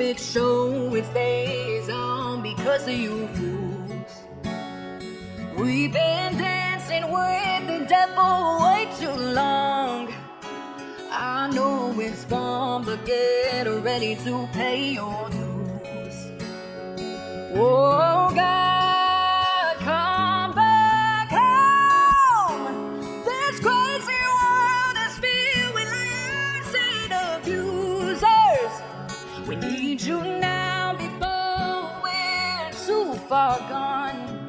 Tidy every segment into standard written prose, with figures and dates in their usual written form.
puppet show, it stays on because of you fools. We've been dancing with the devil way too long. I know it's gone, but get ready to pay your dues. Oh God, come back home. This crazy world is filled with lies and abusers. We need you now before we're too far gone.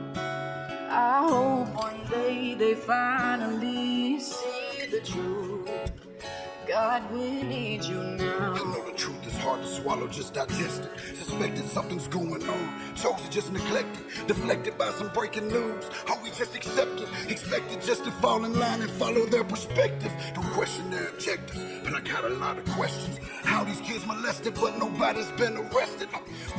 I hope one day they finally see the truth. God, we need you now. I know the truth is hard to swallow, just digest it. Suspected something's going on. Chosen, just neglected. Deflected by some breaking news. Are we just accepted? Expected just to fall in line and follow their perspective. Don't question their objectives, but I got a lot of questions. How these kids molested, but nobody's been arrested.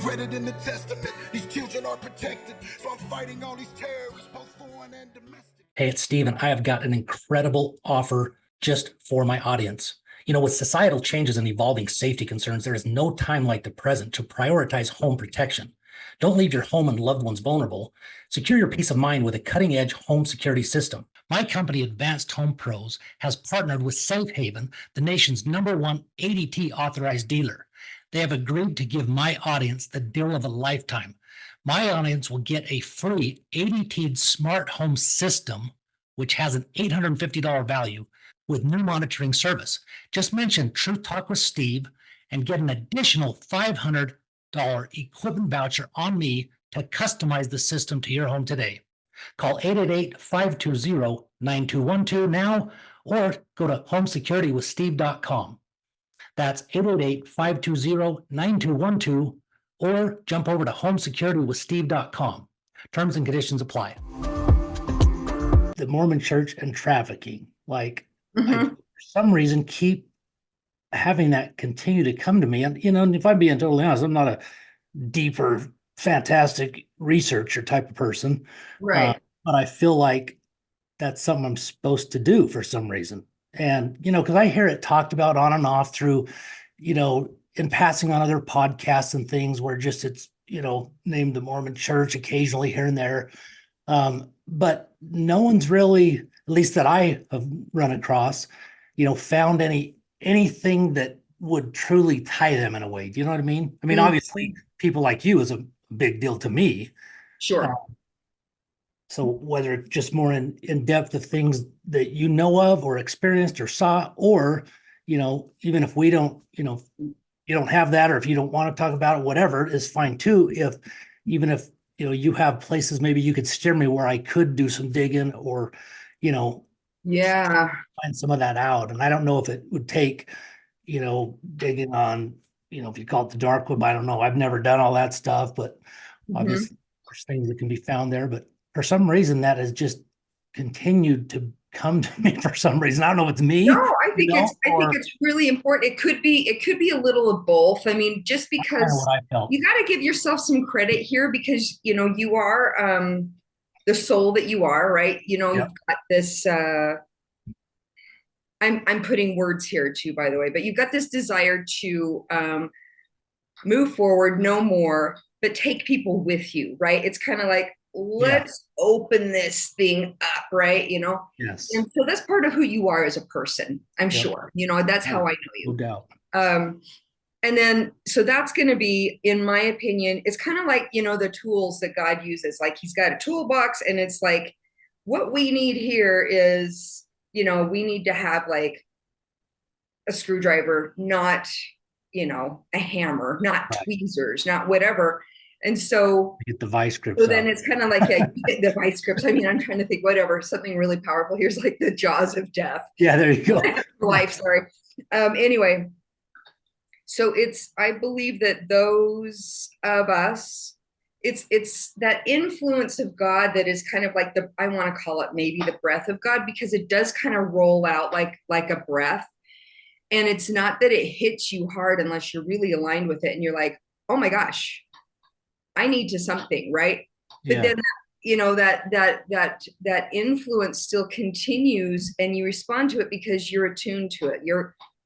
Read it in the Testament. These children are protected. So I'm fighting all these terrorists, both foreign and domestic. Hey, it's Steven. I have got an incredible offer just for my audience. You know, with societal changes and evolving safety concerns, there is no time like the present to prioritize home protection. Don't leave your home and loved ones vulnerable. Secure your peace of mind with a cutting-edge home security system. My company, Advanced Home Pros, has partnered with Safe Haven, the nation's #1 ADT authorized dealer. They have agreed to give my audience the deal of a lifetime. My audience will get a free ADT smart home system, which has an $850 value, with new monitoring service. Just mention Truth Talk with Steve and get an additional $500 equipment voucher on me to customize the system to your home today. Call 888-520-9212 now or go to homesecuritywithsteve.com. That's 888-520-9212 or jump over to homesecuritywithsteve.com. Terms and conditions apply. The Mormon Church and trafficking, like, I, for some reason, keep having that continue to come to me. And, you know, if I'm being totally honest, I'm not a deeper, fantastic researcher type of person. Right. But I feel like that's something I'm supposed to do for some reason. And, you know, because I hear it talked about on and off through, you know, in passing on other podcasts and things where just it's, you know, named the Mormon Church occasionally here and there. But no one's really, at least that I have run across, you know, found anything that would truly tie them in a way. Do you know what I mean? I mean, obviously, people like you is a big deal to me. Sure. So whether it's just more in depth of things that you know of or experienced or saw, or, you know, even if we don't, you know, you don't have that, or if you don't want to talk about it, whatever is fine too. Even if, you know, you have places maybe you could steer me where I could do some digging or, you know, Yeah. find some of that out. And I don't know if it would take, you know, digging on, you know, if you call it the dark web, I don't know. I've never done all that stuff, but obviously there's things that can be found there. But for some reason that has just continued to come to me for some reason. I don't know if it's me. No, I think you know, I think it's really important. It could be a little of both. I mean, just because you got to give yourself some credit here because, you know, you are the soul that you are, right? You know, you've got this I'm putting words here too, by the way, but you've got this desire to move forward, no more, but take people with you, right? It's kind of like, let's open this thing up, right? You know? Yes. And so that's part of who you are as a person, I'm sure. You know, that's how I know you. No doubt. And then, so that's going to be, in my opinion, it's kind of like, you know, the tools that God uses, like he's got a toolbox and it's like, what we need here is, you know, we need to have like a screwdriver, not, you know, a hammer, not tweezers, not whatever. And so get the vice grips. So then it's kind of like, yeah, you get the vice grips. I mean, I'm trying to think, whatever, something really powerful. Here's like the jaws of death. Yeah, there you go. Life, sorry. Anyway, so I believe that those of us, it's that influence of God that is kind of like I want to call it maybe the breath of God, because it does kind of roll out like a breath. And it's not that it hits you hard unless you're really aligned with it. And you're like, oh my gosh, I need to something, right? But then, you know, that influence still continues and you respond to it because you're attuned to it.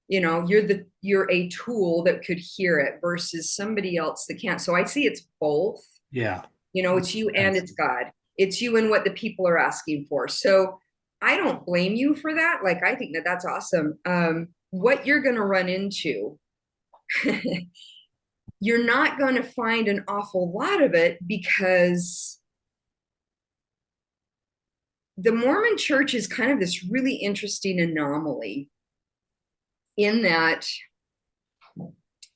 you're a tool that could hear it versus somebody else that can't. So I see it's both. Yeah. It's you and it's God. It's you and what the people are asking for. So I don't blame you for that. Like, I think that that's awesome. What you're going to run into, you're not going to find an awful lot of it, because the Mormon Church is kind of this really interesting anomaly in that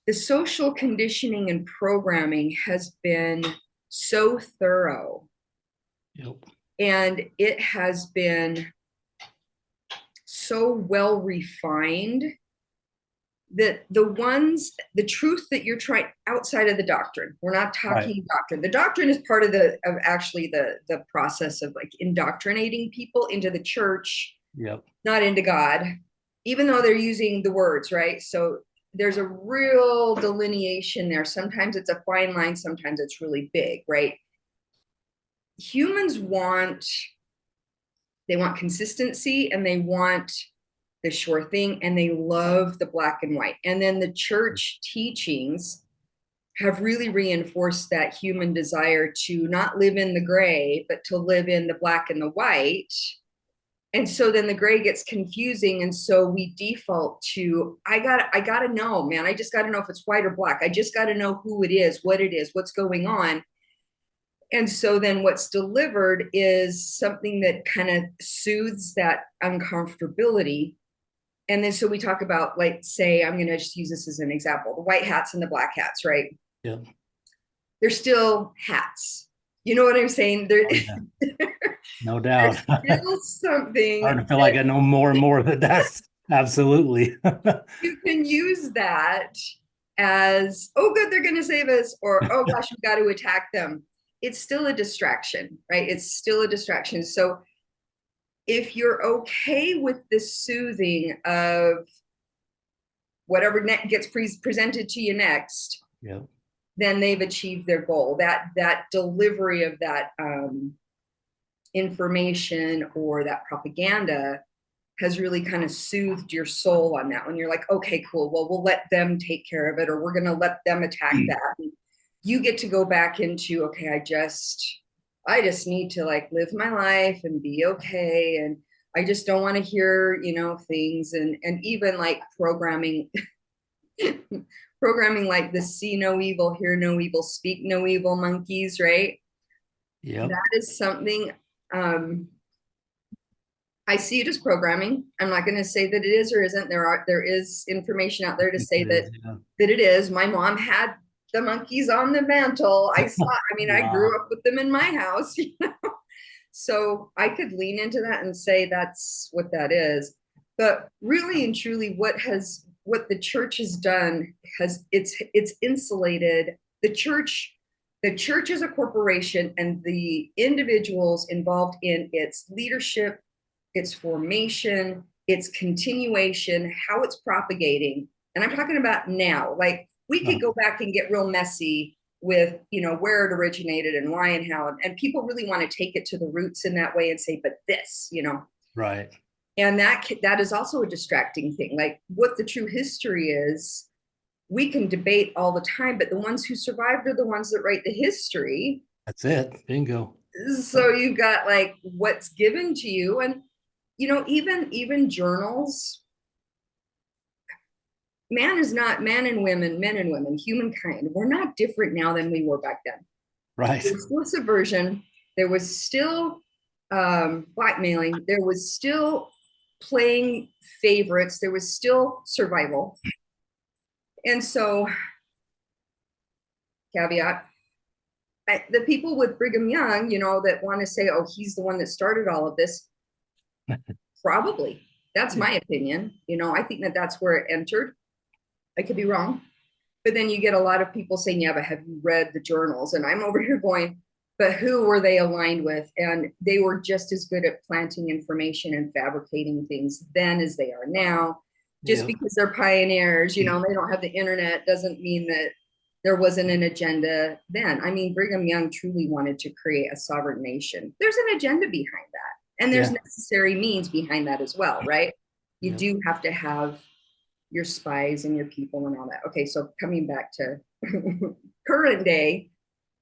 the social conditioning and programming has been so thorough. Yep. And it has been so well refined that the truth that you're trying outside of the doctrine, we're not talking doctrine. The doctrine is part of the process of like indoctrinating people into the church, Yep. not into God, even though they're using the words, right? So there's a real delineation there. Sometimes it's a fine line, sometimes it's really big, right? Humans want consistency, and they want the sure thing, and they love the black and white. And then the church teachings have really reinforced that human desire to not live in the gray, but to live in the black and the white. And so then the gray gets confusing. And so we default to, I gotta know, man. I just gotta know if it's white or black. I just gotta know who it is, what's going on. And so then what's delivered is something that kind of soothes that uncomfortability. And then so we talk about, like, say, I'm going to just use this as an example, the white hats and the black hats, right? Yeah. They're still hats. You know what I'm saying? They're, No doubt. There's still something. I feel like I know more and more that that's absolutely. You can use that as, oh, good, they're going to save us, or, oh, gosh, we've got to attack them. It's still a distraction, right? It's still a distraction. So if you're okay with the soothing of whatever gets presented to you next, yeah, then they've achieved their goal. That delivery of that information or that propaganda has really kind of soothed your soul on that one. You're like, okay, cool. Well, we'll let them take care of it, or we're going to let them attack that. And you get to go back into, okay, I just need to like live my life and be okay. And I just don't want to hear, things and even like programming like the see no evil, hear no evil, speak no evil monkeys, right? Yeah. That is something I see it as programming. I'm not going to say that it is or isn't. There is information out there to say that it is. My mom had the monkeys on the mantle. I grew up with them in my house, so I could lean into that and say that's what that is. But really and truly, what the church has done it's insulated the church. The church is a corporation, and the individuals involved in its leadership, its formation, its continuation, how it's propagating. And I'm talking about now. Like, we could go back and get real messy with, where it originated and why and how. And people really want to take it to the roots in that way and say, but this, Right. And that is also a distracting thing. Like, what the true history is, we can debate all the time, but the ones who survived are the ones that write the history. That's it. Bingo. So you've got like what's given to you, and even journals. Man and women, humankind, we're not different now than we were back then. Right. There was still subversion. There was still blackmailing. There was still playing favorites. There was still survival. And so, caveat, the people with Brigham Young, that want to say, oh, he's the one that started all of this, probably. That's my opinion. I think that that's where it entered. I could be wrong. But then you get a lot of people saying, yeah, but have you read the journals? And I'm over here going, but who were they aligned with? And they were just as good at planting information and fabricating things then as they are now. Just because they're pioneers, they don't have the internet doesn't mean that there wasn't an agenda then. I mean, Brigham Young truly wanted to create a sovereign nation. There's an agenda behind that. And there's necessary means behind that as well, right? You do have to have your spies and your people and all that. Okay, so coming back to current day,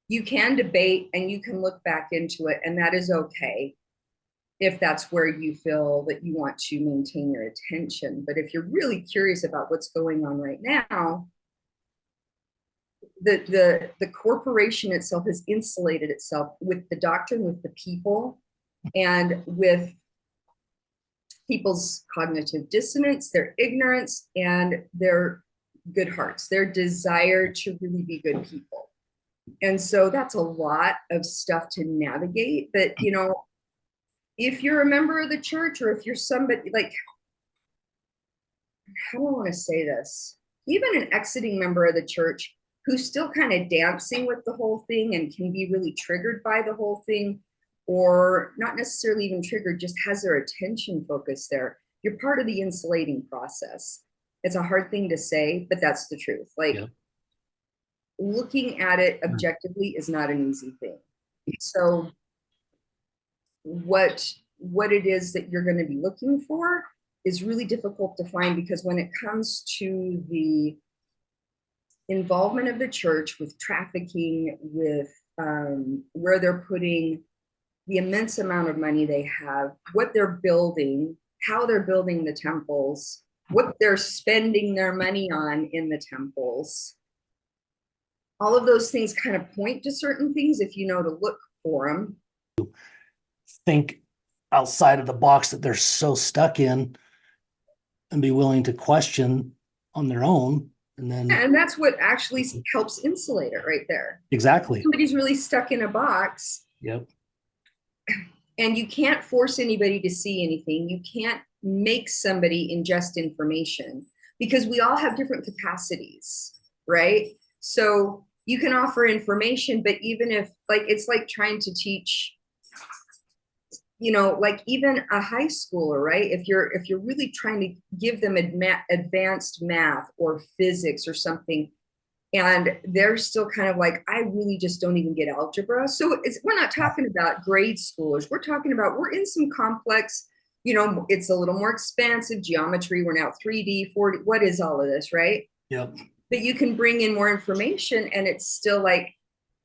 you can debate and you can look back into it, and that is okay if that's where you feel that you want to maintain your attention. But if you're really curious about what's going on right now, the corporation itself has insulated itself with the doctrine, with the people, and with people's cognitive dissonance, their ignorance, and their good hearts, their desire to really be good people. And so that's a lot of stuff to navigate. But, you know, if you're a member of the church, or if you're somebody like, how do I want to say this? Even an exiting member of the church who's still kind of dancing with the whole thing and can be really triggered by the whole thing, or not necessarily even triggered, just has their attention focused there. You're part of the insulating process. It's a hard thing to say, but that's the truth. Like, yeah. Looking at it objectively is not an easy thing. So what it is that you're going to be looking for is really difficult to find, because when it comes to the involvement of the church with trafficking, with where they're putting the immense amount of money they have, what they're building, how they're building the temples, what they're spending their money on in the temples, all of those things kind of point to certain things if you know to look for them. Think outside of the box that they're so stuck in, and be willing to question on their own. And that's what actually helps insulate it right there. Exactly. Somebody's really stuck in a box. Yep. And you can't force anybody to see anything. You can't make somebody ingest information, because we all have different capacities, right? So you can offer information, but even if, like, it's like trying to teach, you know, like even a high schooler, right? If you're really trying to give them advanced math or physics or something, and they're still kind of like, I really just don't even get algebra. So we're not talking about grade schoolers. We're talking about, we're in some complex, you know, it's a little more expansive geometry. We're now 3D, 4D. What is all of this, right? Yep. But you can bring in more information and it's still like,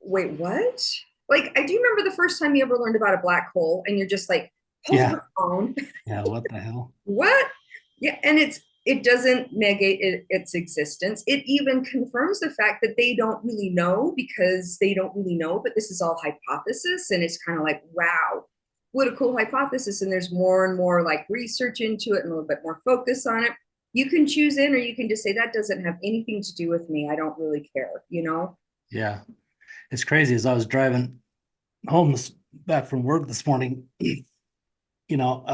wait, what? Like, I do remember the first time you ever learned about a black hole, and you're just like, hold your phone. Yeah, what the hell? What? Yeah, and it doesn't negate its existence. It even confirms the fact that they don't really know, because they don't really know, but this is all hypothesis. And it's kind of like, wow, what a cool hypothesis. And there's more and more like research into it and a little bit more focus on it. You can choose in, or you can just say, that doesn't have anything to do with me. I don't really care, you know? Yeah. It's crazy. As I was driving home back from work this morning, you know,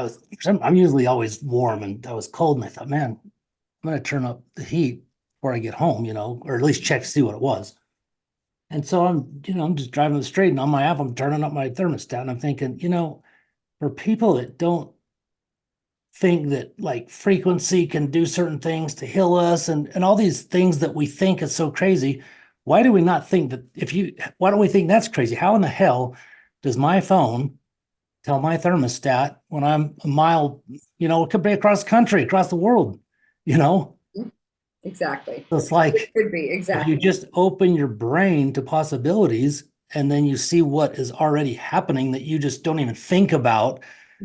I'm usually always warm, and I was cold, and I thought, man, I'm going to turn up the heat before I get home, you know, or at least check to see what it was. And so I'm just driving the street, and on my app, I'm turning up my thermostat, and I'm thinking, you know, for people that don't think that like frequency can do certain things to heal us, and all these things that we think is so crazy, why do we not think that why don't we think that's crazy? How in the hell does my phone tell my thermostat when I'm a mile, you know, it could be across the country, across the world, you know? Exactly. So it's like, it could be, exactly. If you just open your brain to possibilities, and then you see what is already happening that you just don't even think about,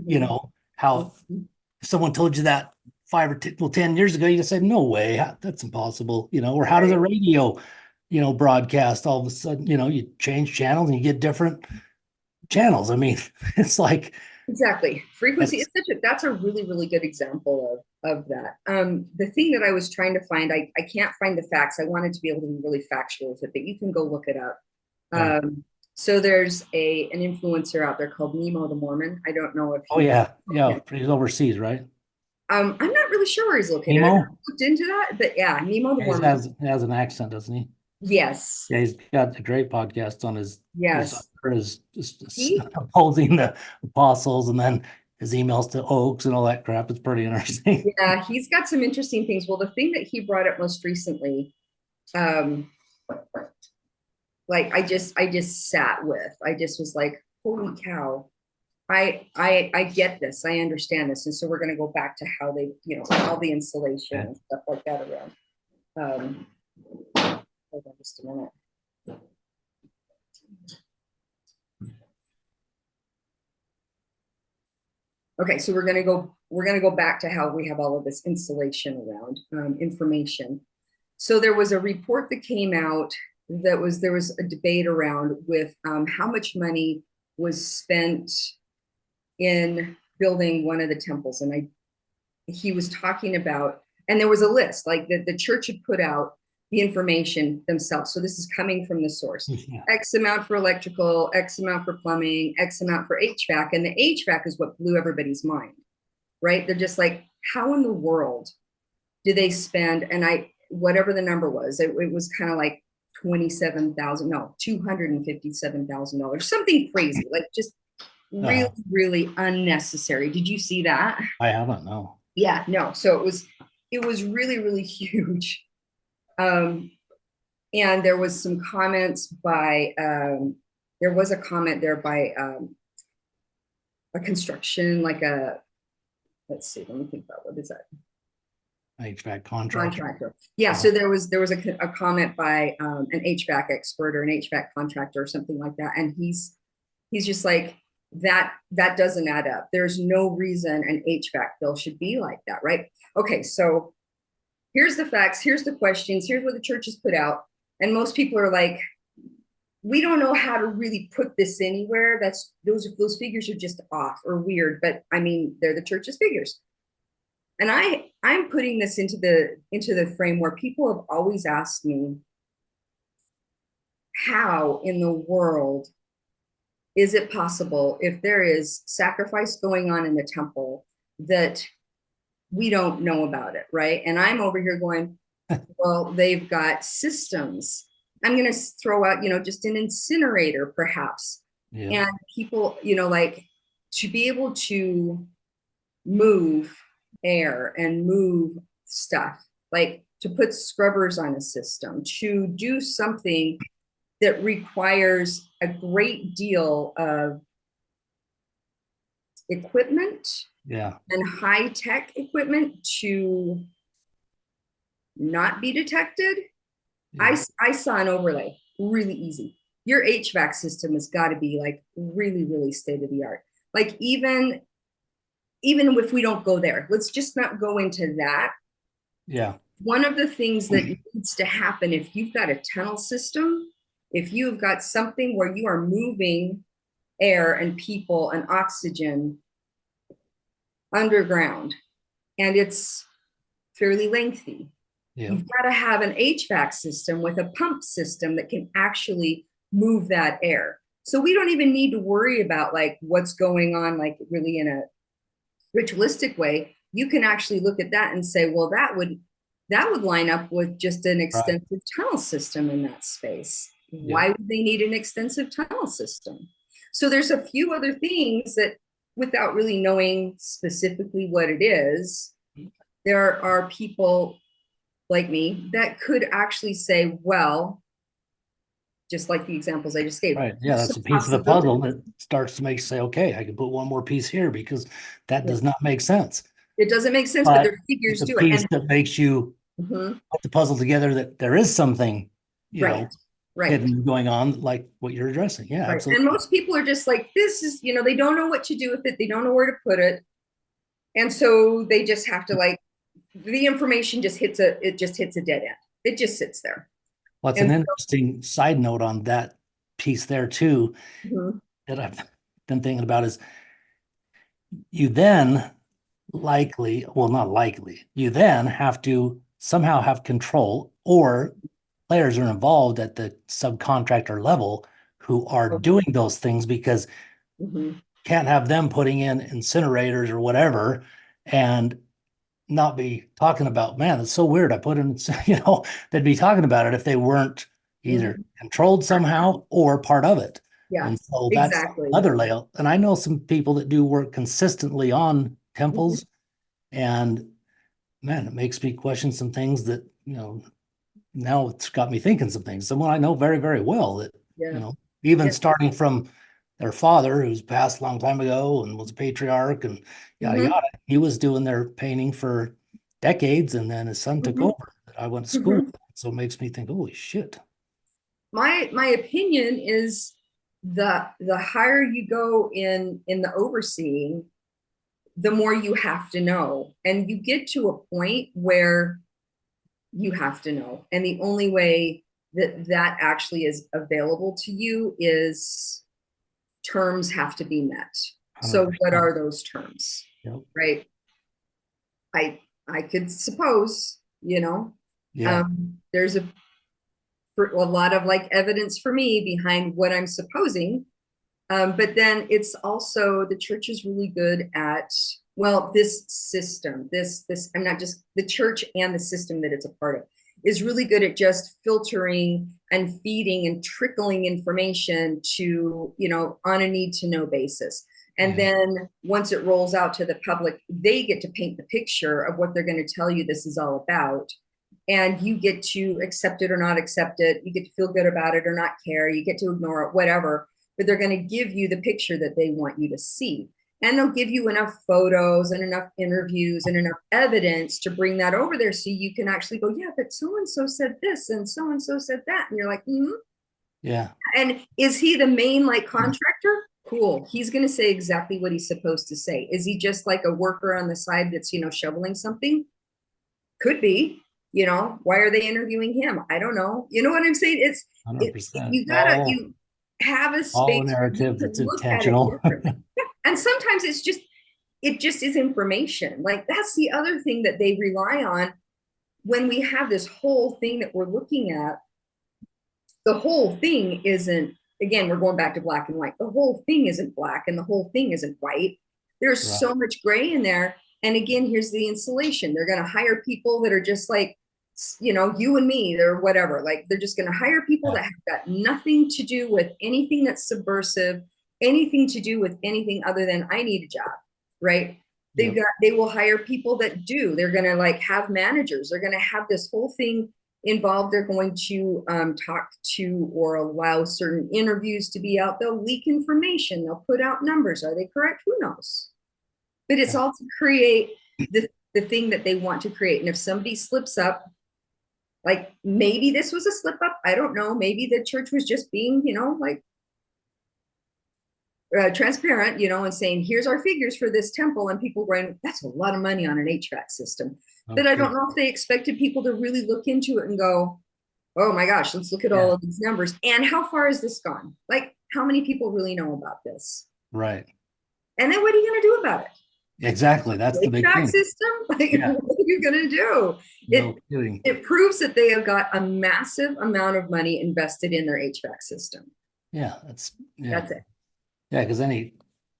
you know, how if someone told you that 5 or 10 years ago, you just said, no way, that's impossible, you know, or how does a radio, you know, broadcast all of a sudden, you know, you change channels and you get different channels. I mean, it's like, exactly. Frequency is that's a really, really good example of that. The thing that I was trying to find, I can't find the facts. I wanted to be able to be really factual with it, but you can go look it up. Yeah. So there's an influencer out there called Nemo the Mormon. I don't know if yeah, he's overseas, right? I'm not really sure where he's located. I looked into that, but yeah, Nemo the Mormon. He has an accent, doesn't he? Yes. Yeah, he's got a great podcast on his opposing the apostles, and then his emails to Oaks and all that crap. It's pretty interesting. Yeah, he's got some interesting things. Well, the thing that he brought up most recently, like I just sat with, I just was like, holy cow. I get this. I understand this. And so we're going to go back to how they, all the insulation and stuff like that around. Hold on just a minute. Okay, so we're going to go back to how we have all of this insulation around information. So there was a report that came out there was a debate around with how much money was spent in building one of the temples. And he was talking about, and there was a list, like the church had put out the information themselves. So this is coming from the source. Yeah. X amount for electrical, X amount for plumbing, X amount for HVAC. And the HVAC is what blew everybody's mind, right? They're just like, how in the world do they spend? And whatever the number was, it was kind of like $257,000, something crazy, like just really, really unnecessary. Did you see that? I haven't, no. Yeah, no. So it was really, really huge. And there was some comments by, there was a comment there by a construction, like let's see, let me think about what is that? HVAC contractor. Yeah, so there was a comment by an HVAC expert or an HVAC contractor or something like that. And he's just like, that doesn't add up. There's no reason an HVAC bill should be like that, right? Okay, so here's the facts, here's the questions, here's what the church has put out. And most people are like, we don't know how to really put this anywhere. Those figures are just off or weird, but I mean, they're the church's figures. And I'm putting this into the frame where people have always asked me, how in the world is it possible, if there is sacrifice going on in the temple, that we don't know about it, right? And I'm over here going, well, they've got systems. I'm going to throw out, just an incinerator perhaps. Yeah. And people, like to be able to move air and move stuff, like to put scrubbers on a system, to do something that requires a great deal of equipment, and high-tech equipment to not be detected. Yeah. I saw an overlay, really easy. Your HVAC system has got to be like really, really state-of-the-art. Like even if we don't go there, let's just not go into that. Yeah. One of the things that needs to happen if you've got a tunnel system, if you've got something where you are moving air and people and oxygen underground, and it's fairly lengthy, you've got to have an HVAC system with a pump system that can actually move that air. So we don't even need to worry about like what's going on, like really in a ritualistic way. You can actually look at that and say, well, that would line up with just an extensive tunnel system in that space. Yeah. Why would they need an extensive tunnel system? So there's a few other things that, without really knowing specifically what it is, there are people like me that could actually say, well, just like the examples I just gave. Right. Yeah, that's a piece of the puzzle that starts to say, okay, I can put one more piece here because that does not make sense. It doesn't make sense, but their figures do it. It's a piece that makes you put the puzzle together, that there is something, you know, hidden going on, like what you're addressing. Yeah, absolutely. And most people are just like, this is, they don't know what to do with it. They don't know where to put it. And so they just have to, like, the information just hits a dead end. It just sits there. Well, it's an interesting side note on that piece there too, that I've been thinking about is you then you then have to somehow have control, or players are involved at the subcontractor level who are doing those things, because can't have them putting in incinerators or whatever and not be talking about, man, that's so weird. I put in, they'd be talking about it if they weren't either controlled somehow or part of it. Yeah. And so that's another layout. And I know some people that do work consistently on temples, and man, it makes me question some things that, now it's got me thinking some things. Someone I know very, very well that, even starting from their father, who's passed a long time ago and was a patriarch and yada Mhm, yada. He was doing their painting for decades, and then his son took mhm, over. I went to school, mhm. so it makes me think, holy shit. My opinion is the higher you go in the overseeing, the more you have to know. And you get to a point where you have to know. And the only way that that actually is available to you is terms have to be met. So what 100%. are those terms? Yep. Right? I could suppose, Yeah. there's a lot of like evidence for me behind what I'm supposing. But then it's also the church is really good at, well, this system, this, I'm not just the church and the system that it's a part of is really good at just filtering and feeding and trickling information to, on a need to know basis. And Yeah. then once it rolls out to the public, they get to paint the picture of what they're going to tell you this is all about. And you get to accept it or not accept it. You get to feel good about it or not care. You get to ignore it, whatever. But they're going to give you the picture that they want you to see. And they'll give you enough photos and enough interviews and enough evidence to bring that over there so you can actually go, yeah, but so and so said this and so said that. And you're like, mm-hmm. Yeah. And is he the main like contractor? Cool. He's going to say exactly what he's supposed to say. Is he just like a worker on the side that's, shoveling something? Could be. Why are they interviewing him? I don't know. You know what I'm saying? $100. You have a All a space for you narrative to that's look at it intentional. differently. And sometimes it just is information. Like that's the other thing that they rely on when we have this whole thing that we're looking at. The whole thing isn't, again, we're going back to black and white. The whole thing isn't black and the whole thing isn't white. There's Right. so much gray in there. And again, here's the insulation. They're going to hire people that are just like, you and me, or whatever. Like they're just going to hire people that have got nothing to do with anything that's subversive, anything to do with anything other than I need a job, right? Yep. They will hire people that do. They're going to like have managers. They're going to have this whole thing involved. They're going to talk to or allow certain interviews to be out. They'll leak information. They'll put out numbers. Are they correct? Who knows? But it's all to create the thing that they want to create. And if somebody slips up, like maybe this was a slip up, I don't know. Maybe the church was just being, like transparent, and saying, here's our figures for this temple. And people going, that's a lot of money on an HVAC system. Okay. But I don't know if they expected people to really look into it and go, oh my gosh, let's look at all of these numbers. And how far has this gone? Like, how many people really know about this? Right. And then what are you going to do about it? Exactly. That's the big thing. System? Like, what are you going to do? No kidding. It proves that they have got a massive amount of money invested in their HVAC system. Yeah, that's it. Yeah, because any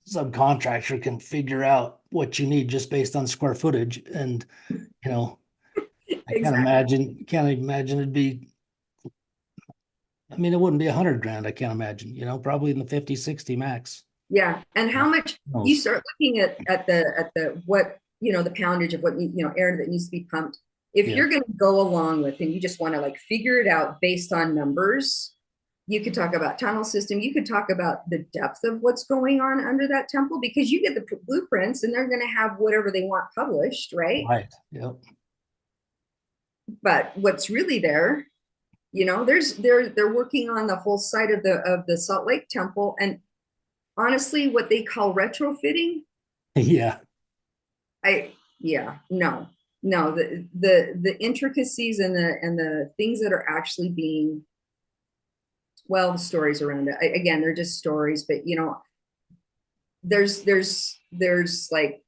subcontractor can figure out what you need just based on square footage. And, I Exactly. can't imagine it'd be, I mean, it wouldn't be $100,000. I can't imagine, probably in the 50, 60 max. Yeah. And how much you start looking at the what, the poundage of what, air that needs to be pumped. If you're going to go along with and you just want to like figure it out based on numbers, you could talk about tunnel system. You could talk about the depth of what's going on under that temple because you get the blueprints and they're going to have whatever they want published, right? Right. Yep. But what's really there, they're working on the whole site of the Salt Lake Temple, and honestly, what they call retrofitting. Yeah. No. The intricacies and the things that are actually being, well, the stories around it. Again, they're just stories, but there's like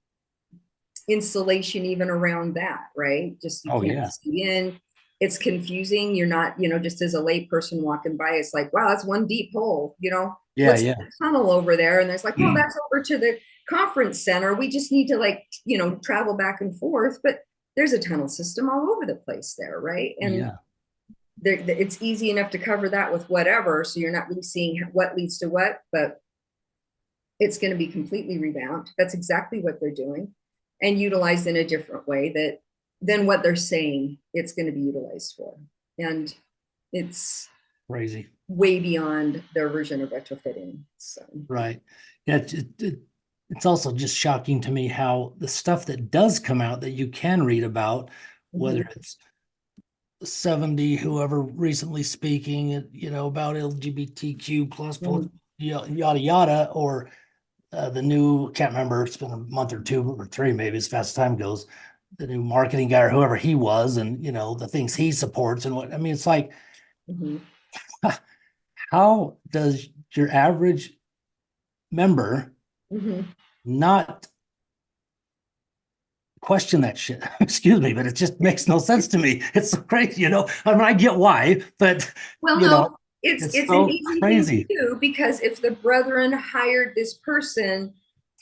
insulation even around that, right? Just you can't see in. It's confusing. You're not, just as a lay person walking by, it's like, wow, that's one deep hole, what's the tunnel over there? And there's like, oh, that's over to the conference center. We just need to like, travel back and forth. But there's a tunnel system all over the place there, right? And it's easy enough to cover that with whatever. So you're not really seeing what leads to what, but it's going to be completely revamped. That's exactly what they're doing and utilized in a different way than what they're saying it's going to be utilized for. And it's Crazy. way beyond their version of retrofitting. So Right. Yeah. It's also just shocking to me how the stuff that does come out that you can read about, whether it's 70, whoever recently speaking, about LGBTQ plus, yada, yada, or the new, can't remember, it's been a month or 2 or 3, maybe as fast as time goes, the new marketing guy or whoever he was, and, the things he supports and what, I mean, it's like, Mhm. how does your average member Mhm. not question that shit? Excuse me, but it just makes no sense to me. It's so crazy, I mean, I get why, but Well, no, it's it's an so easy thing to crazy. do, because if the brethren hired this person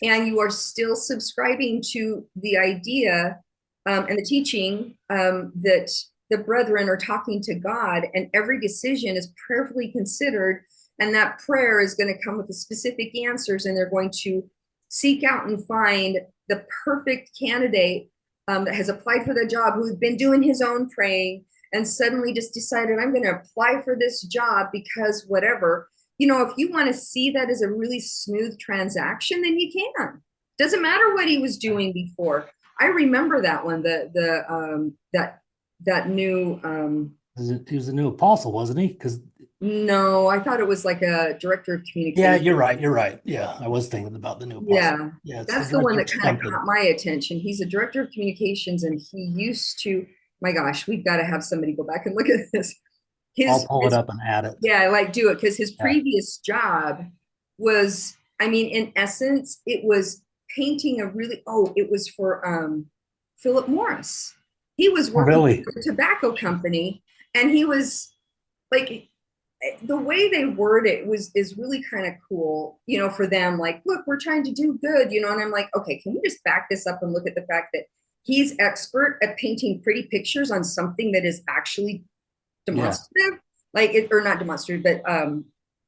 and you are still subscribing to the idea and the teaching that the brethren are talking to God, and every decision is prayerfully considered, and that prayer is going to come with the specific answers, and they're going to seek out and find the perfect candidate that has applied for the job, who's been doing his own praying, and suddenly just decided, I'm going to apply for this job because whatever. If you want to see that as a really smooth transaction, then you can. Doesn't matter what he was doing before. I remember that one, that new He was a new apostle, wasn't he? Because no, I thought it was like a director of yeah, communication. you're right. You're right. Yeah, I was thinking about the new apostle. Yeah, Yeah, it's the that's the one director that of kind of something. caught my attention. He's a director of communications, and he used to, my gosh, we've got to have somebody go back and look at this. I'll His, pull it his up and add it. Yeah, I like do it, because his Yeah. previous job was, I mean, in essence, it was painting a really, it was for Philip Morris. He was working Really? for a tobacco company, and he was like, the way they word it is really kind of cool, for them. Like, look, we're trying to do good, and I'm like, okay, can we just back this up and look at the fact that he's expert at painting pretty pictures on something that is actually Yeah. demonstrative, like it, or not demonstrative, but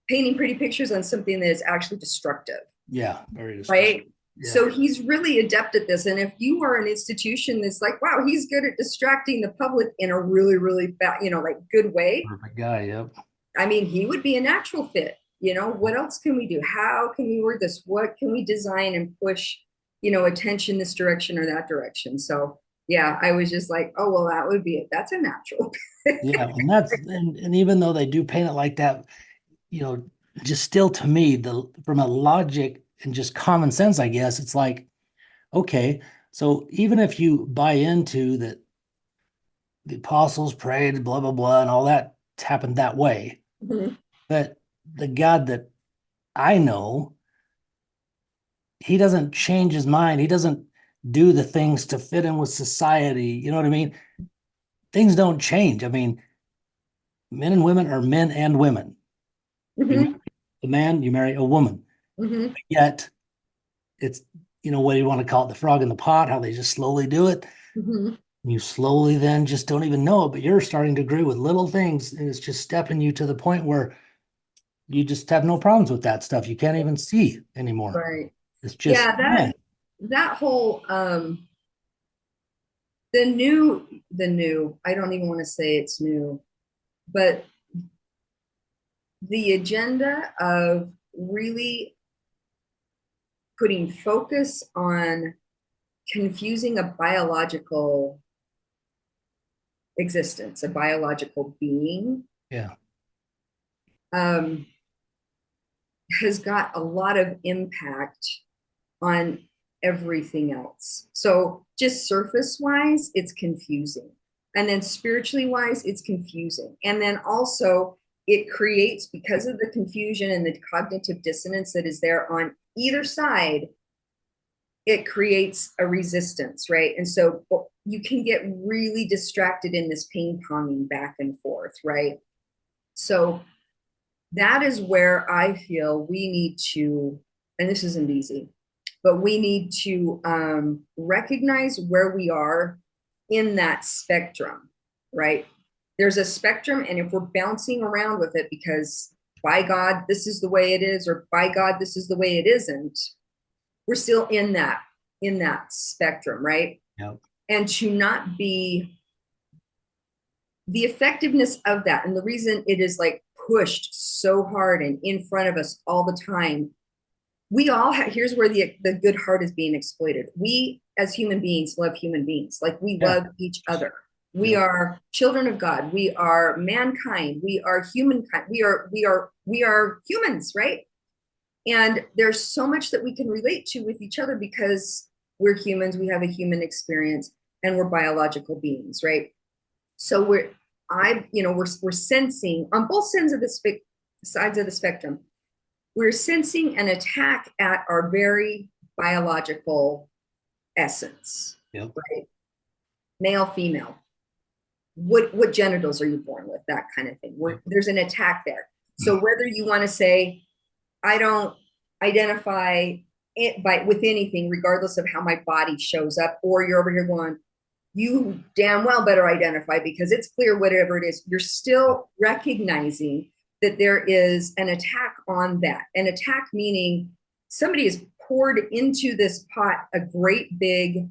painting pretty pictures on something that is actually destructive, Yeah. Very destructive. right? Yeah. So he's really adept at this. And if you are an institution that's like, wow, he's good at distracting the public in a really, really like good way, Perfect guy. Yep. I mean, he would be a natural fit. What else can we do? How can we word this? What can we design and push, attention this direction or that direction? So yeah, I was just like, oh, well, that would be it. That's a natural. Yeah. And even though they do paint it like that, just still to me, from a logic and just common sense, I guess, it's like, okay, so even if you buy into that the apostles prayed, blah, blah, blah, and all that happened that way, but the God that I know, he doesn't change his mind. He doesn't do the things to fit in with society. You know what I mean? Things don't change. I mean, men and women are men and women. You marry a man, you marry a woman. Yet it's, what do you want to call it? The frog in the pot, how they just slowly do it. You slowly then just don't even know it, but you're starting to agree with little things, and it's just stepping you to the point where you just have no problems with that stuff. You can't even see anymore. Right. It's just, Yeah, that whole the new, I don't even want to say it's new, but the agenda of really putting focus on confusing a biological existence, a biological being, yeah, um, has got a lot of impact on everything else. So just surface wise, it's confusing. And then spiritually wise, it's confusing. And then also it creates, because of the confusion and the cognitive dissonance that is there on either side, it creates a resistance, right? And so you can get really distracted in this ping ponging back and forth, right? So that is where I feel we need to, and this isn't easy, but we need to recognize where we are in that spectrum, right? There's a spectrum, and if we're bouncing around with it because, by God, this is the way it is, or by God, this is the way it isn't, we're still in that spectrum, right? yep, And to not be the effectiveness of that, and the reason it is like pushed so hard and in front of us all the time. We all have, here's where the good heart is being exploited. We as human beings love human beings. Like we love each other. We are children of God. We are mankind. We are humankind. We are humans, right? And there's so much that we can relate to with each other because we're humans. We have a human experience and we're biological beings, right? So we're sensing on both sides of the spectrum. We're sensing an attack at our very biological essence, right? Male, female. What genitals are you born with? That kind of thing. There's an attack there. So whether you want to say, I don't identify it with anything, regardless of how my body shows up, or you're over here going, you damn well better identify because it's clear whatever it is, you're still recognizing that there is an attack on that. An attack meaning somebody has poured into this pot a great big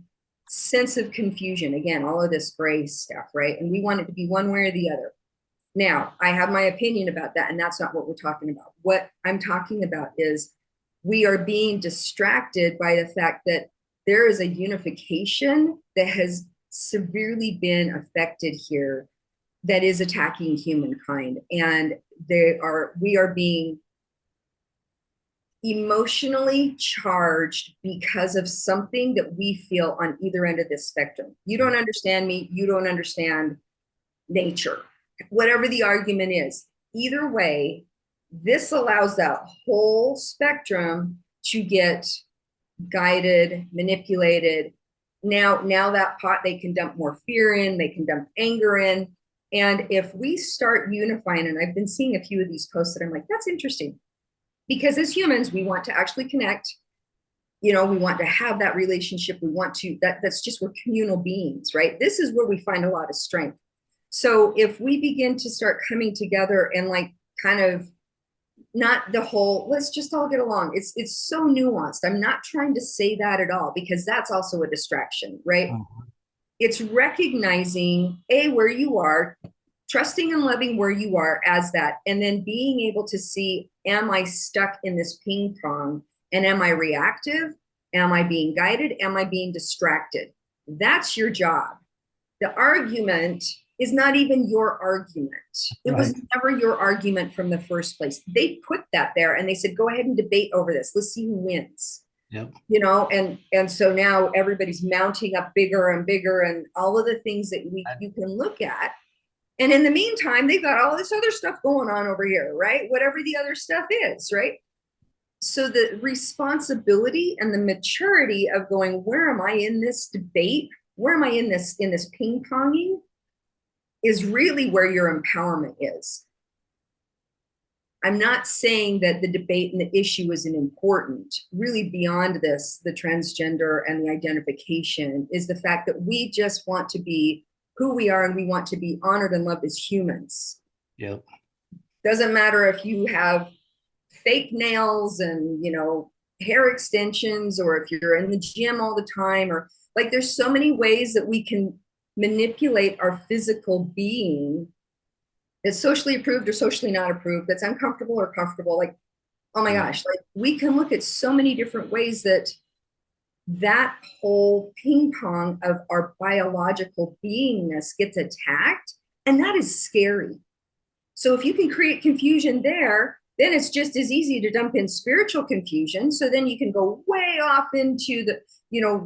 sense of confusion. Again, all of this gray stuff, right? And we want it to be one way or the other. Now, I have my opinion about that, and that's not what we're talking about. What I'm talking about is we are being distracted by the fact that there is a unification that has severely been affected here that is attacking humankind. And we are being emotionally charged because of something that we feel on either end of this spectrum. You don't understand me. You don't understand nature. Whatever the argument is, either way, this allows that whole spectrum to get guided, manipulated. Now that pot, they can dump more fear in, they can dump anger in. And if we start unifying, and I've been seeing a few of these posts that I'm like, that's interesting. Because as humans, we want to actually connect. We want to have that relationship. We want to, that's just, we're communal beings, right? This is where we find a lot of strength. So if we begin to start coming together and like kind of not the whole, let's just all get along. It's so nuanced. I'm not trying to say that at all because that's also a distraction, right? It's recognizing where you are, trusting and loving where you are as that, and then being able to see, am I stuck in this ping pong? And am I reactive? Am I being guided? Am I being distracted? That's your job. The argument is not even your argument. It was never your argument from the first place. They put that there and they said, go ahead and debate over this. Let's see who wins. And so now everybody's mounting up bigger and bigger and all of the things that you can look at. And in the meantime, they've got all this other stuff going on over here, right? Whatever the other stuff is, right? So the responsibility and the maturity of going, where am I in this debate? Where am I in this ping-ponging is really where your empowerment is. I'm not saying that the debate and the issue isn't important. Really beyond this, the transgender and the identification is the fact that we just want to be who we are and we want to be honored and loved as humans. Doesn't matter if you have fake nails and, hair extensions, or if you're in the gym all the time, or like there's so many ways that we can manipulate our physical being that's socially approved or socially not approved, that's uncomfortable or comfortable. Like, oh my gosh, like we can look at so many different ways that whole ping pong of our biological beingness gets attacked. And that is scary. So if you can create confusion there, then it's just as easy to dump in spiritual confusion. So then you can go way off into the,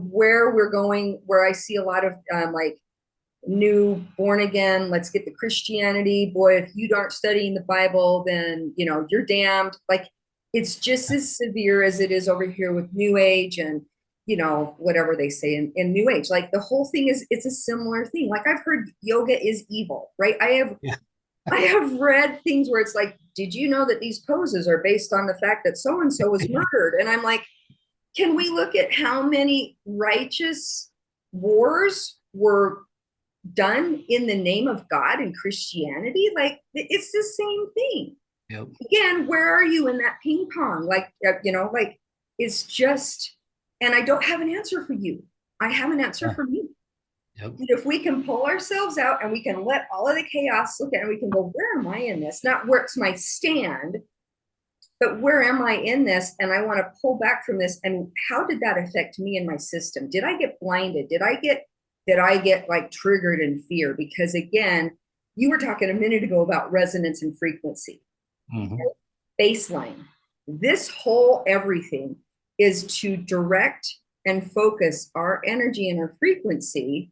where we're going, where I see a lot of like new born again, let's get the Christianity. Boy, if you aren't studying the Bible, then, you're damned. Like it's just as severe as it is over here with New Age and, whatever they say in New Age. Like the whole thing it's a similar thing. Like I've heard yoga is evil, right? I have read things where it's like, did you know that these poses are based on the fact that so-and-so was murdered? And I'm like, can we look at how many righteous wars were done in the name of God and Christianity? Like it's the same thing. Again, where are you in that ping pong? Like, like it's just, and I don't have an answer for you. I have an answer for me. Yep. If we can pull ourselves out and we can let all of the chaos look at it, and we can go, where am I in this? Not where's my stand, but where am I in this? And I want to pull back from this. And how did that affect me and my system? Did I get blinded? Did I get like triggered in fear? Because again, you were talking a minute ago about resonance and frequency. Mm-hmm. Baseline. This whole everything is to direct and focus our energy and our frequency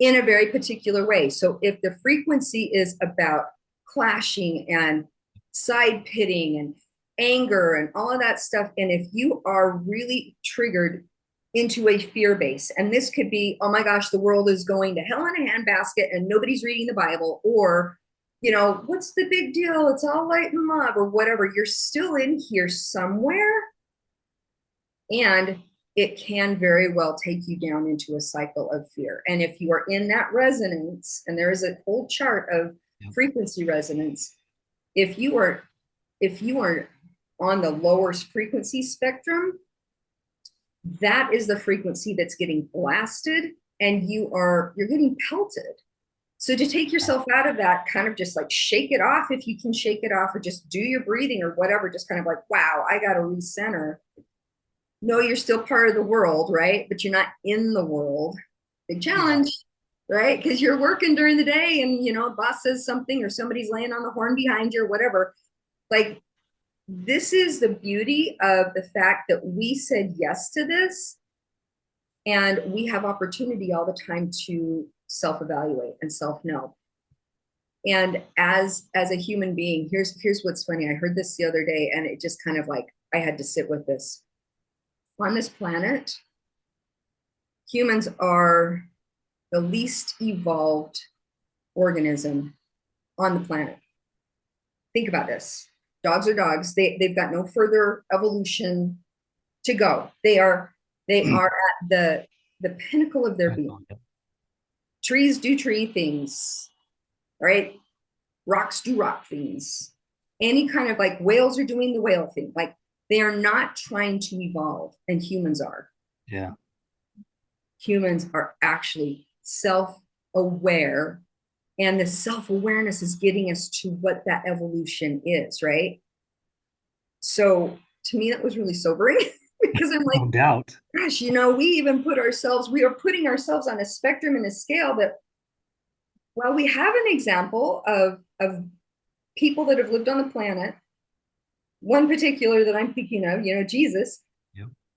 in a very particular way. So if the frequency is about clashing and side pitting and anger and all of that stuff, and if you are really triggered into a fear base, and this could be, oh my gosh, the world is going to hell in a handbasket and nobody's reading the Bible, or what's the big deal, it's all light and love, or whatever, you're still in here somewhere, and it can very well take you down into a cycle of fear. And if you are in that resonance, and there is a whole chart of frequency resonance, if you are on the lower frequency spectrum, that is the frequency that's getting blasted, and you're getting pelted. So to take yourself out of that, kind of just like shake it off if you can shake it off, or just do your breathing or whatever, just kind of like, wow, I got to recenter. No, you're still part of the world, right? But you're not in the world. Big challenge, right? Because you're working during the day, and boss says something, or somebody's laying on the horn behind you or whatever. Like, this is the beauty of the fact that we said yes to this, and we have opportunity all the time to self-evaluate and self-know. And as a human being, here's what's funny. I heard this the other day, and it just kind of like, I had to sit with this. On this planet, humans are the least evolved organism on the planet. Think about this. Dogs are dogs. They've got no further evolution to go. They are at the pinnacle of their being. Trees do tree things, right? Rocks do rock things. Any kind of, like, whales are doing the whale thing. Like, they are not trying to evolve, and humans are. Yeah. Humans are actually self-aware, and the self-awareness is getting us to what that evolution is, right? So to me, that was really sobering because I'm like, no doubt. Gosh, we are putting ourselves on a spectrum and a scale that, while we have an example of people that have lived on the planet, one particular that I'm thinking of, Jesus,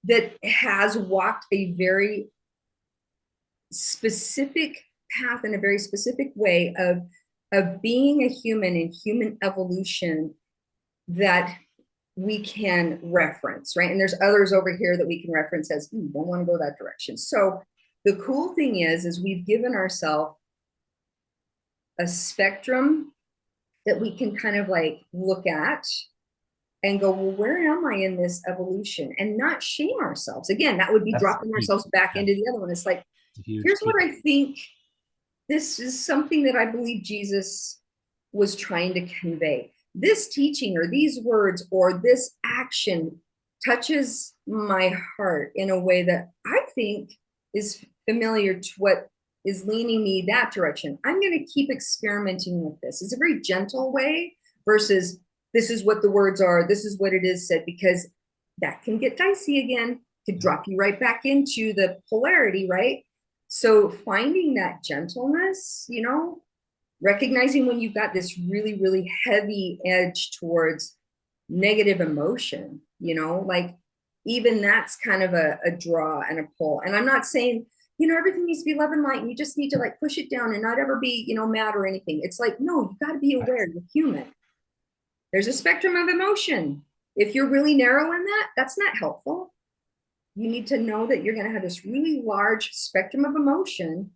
that has walked a very specific path in a very specific way of being a human and human evolution that we can reference, right? And there's others over here that we can reference as, don't want to go that direction. So the cool thing is we've given ourselves a spectrum that we can kind of like look at and go, well, where am I in this evolution? And not shame ourselves. Again, that would be dropping ourselves back into the other one. It's like, here's what I think. This is something that I believe Jesus was trying to convey. This teaching or these words or this action touches my heart in a way that I think is familiar to what is leaning me that direction. I'm going to keep experimenting with this. It's a very gentle way versus this is what the words are, this is what it is said, because that can get dicey again, could drop you right back into the polarity, right? So finding that gentleness, recognizing when you've got this really, really heavy edge towards negative emotion, like even that's kind of a draw and a pull. And I'm not saying, everything needs to be love and light and you just need to like push it down and not ever be, mad or anything. It's like, no, you got to be aware you're human. There's a spectrum of emotion. If you're really narrow in that, that's not helpful. You need to know that you're going to have this really large spectrum of emotion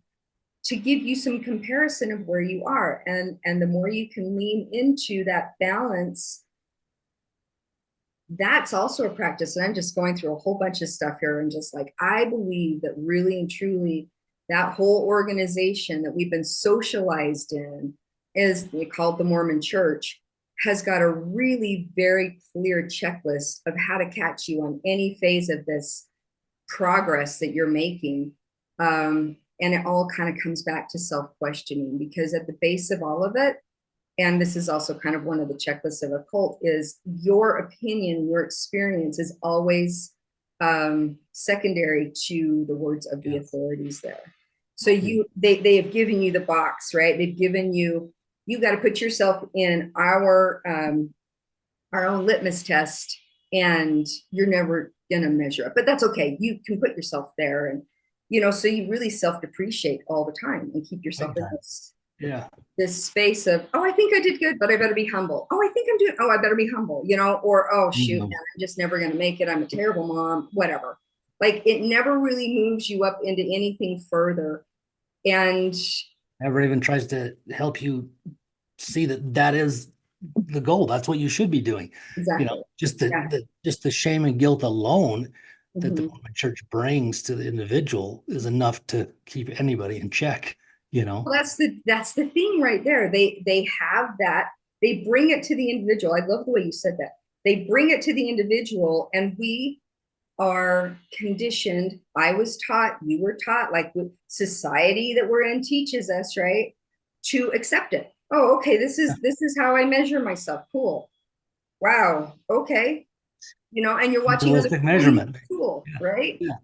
to give you some comparison of where you are. And the more you can lean into that balance, that's also a practice. And I'm just going through a whole bunch of stuff here. And just like, I believe that really and truly that whole organization that we've been socialized in is called the Mormon Church, has got a really very clear checklist of how to catch you on any phase of this progress that you're making. And it all kind of comes back to self-questioning, because at the base of all of it, and this is also kind of one of the checklists of a cult, is your opinion, your experience is always secondary to the words of the authorities there. So they have given you the box, right? They've given you, you got to put yourself in our own litmus test, and you're never going to measure up, but that's okay. You can put yourself there, and, you know, so you really self-depreciate all the time and keep yourself in this space of, oh, I think I did good, but I better be humble. Oh, I think I'm doing, oh, I better be humble, you know, or, oh, shoot, man, I'm just never going to make it. I'm a terrible mom, whatever. Like, it never really moves you up into anything further. And never even tries to help you see that that is the goal. That's what you should be doing. exactly. You know, just the shame and guilt alone that the Mormon Church brings to the individual is enough to keep anybody in check. You know, well, that's the thing right there. They have that. They bring it to the individual. I love the way you said that. They bring it to the individual, and we are conditioned. I was taught, you were taught, like with society that we're in teaches us, right, to accept it. Oh, okay, this is how I measure myself. Cool. Wow. Okay. You know, and you're watching realistic measurement. Cool, right? Yeah.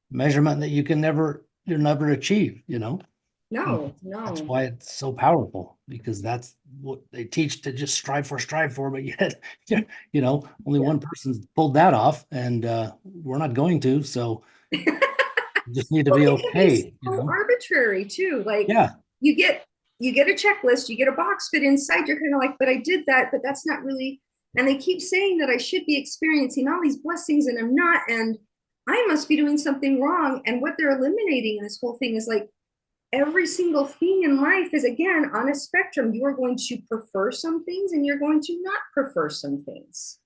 Measurement that you'll never achieve, you know. No. That's why it's so powerful, because that's what they teach to just strive for, but yet, you know, only one person's pulled that off, and we're not going to, so you just need to be okay. You know, arbitrary too. Like, you get a checklist, you get a box, but inside you're kind of like, but I did that, but that's not really, and they keep saying that I should be experiencing all these blessings and I'm not, and I must be doing something wrong. And what they're eliminating in this whole thing is like, every single thing in life is, again, on a spectrum. You are going to prefer some things and you're going to not prefer some things.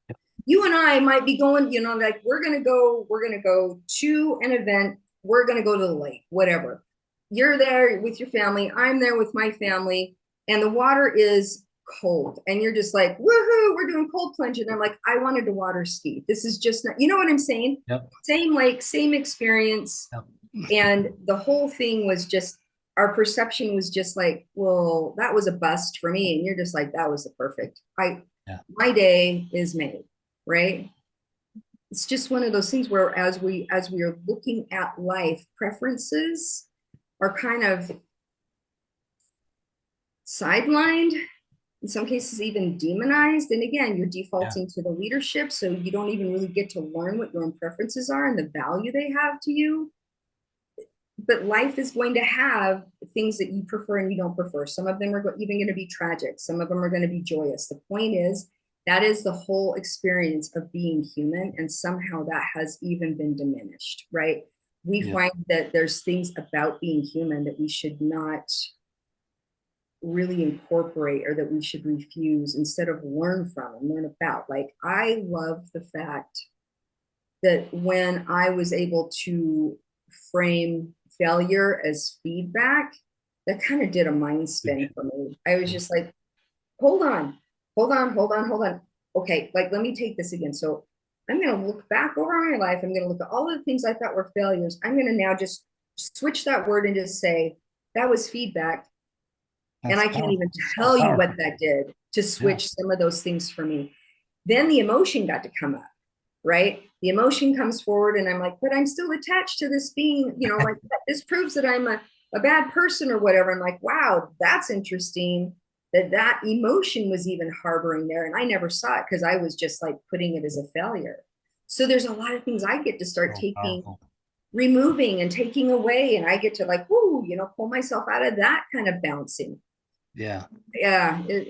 You and I might be going, you know, like, we're going to go to an event. We're going to go to the lake, whatever. You're there with your family. I'm there with my family, and the water is cold. And you're just like, woohoo, we're doing cold plunge. And I'm like, I wanted to water ski. This is just not, you know what I'm saying? Same lake, same experience. And the whole thing was just, our perception was just like, well, that was a bust for me. And you're just like, that was the perfect. My day is made, right? It's just one of those things where as we are looking at life, preferences are kind of sidelined, in some cases even demonized. And again, you're defaulting to the leadership, so you don't even really get to learn what your own preferences are and the value they have to you. But life is going to have things that you prefer and you don't prefer. Some of them are even going to be tragic. Some of them are going to be joyous. The point is, that is the whole experience of being human. And somehow that has even been diminished, right? We find that there's things about being human that we should not really incorporate, or that we should refuse instead of learn from and learn about. Like, I love the fact that when I was able to frame failure as feedback, that kind of did a mind spin for me. I was just like, hold on. Okay, like, let me take this again. So I'm going to look back over my life. I'm going to look at all of the things I thought were failures. I'm going to now just switch that word and just say, that was feedback. And I can't even tell you what that did to switch some of those things for me. Then the emotion got to come up, right? The emotion comes forward, and I'm like, but I'm still attached to this being, you know, like, this proves that I'm a bad person or whatever. I'm like, wow, that's interesting that emotion was even harboring there. And I never saw it because I was just like putting it as a failure. So there's a lot of things I get to start removing and taking away. And I get to, like, whoo, you know, pull myself out of that kind of bouncing. Yeah.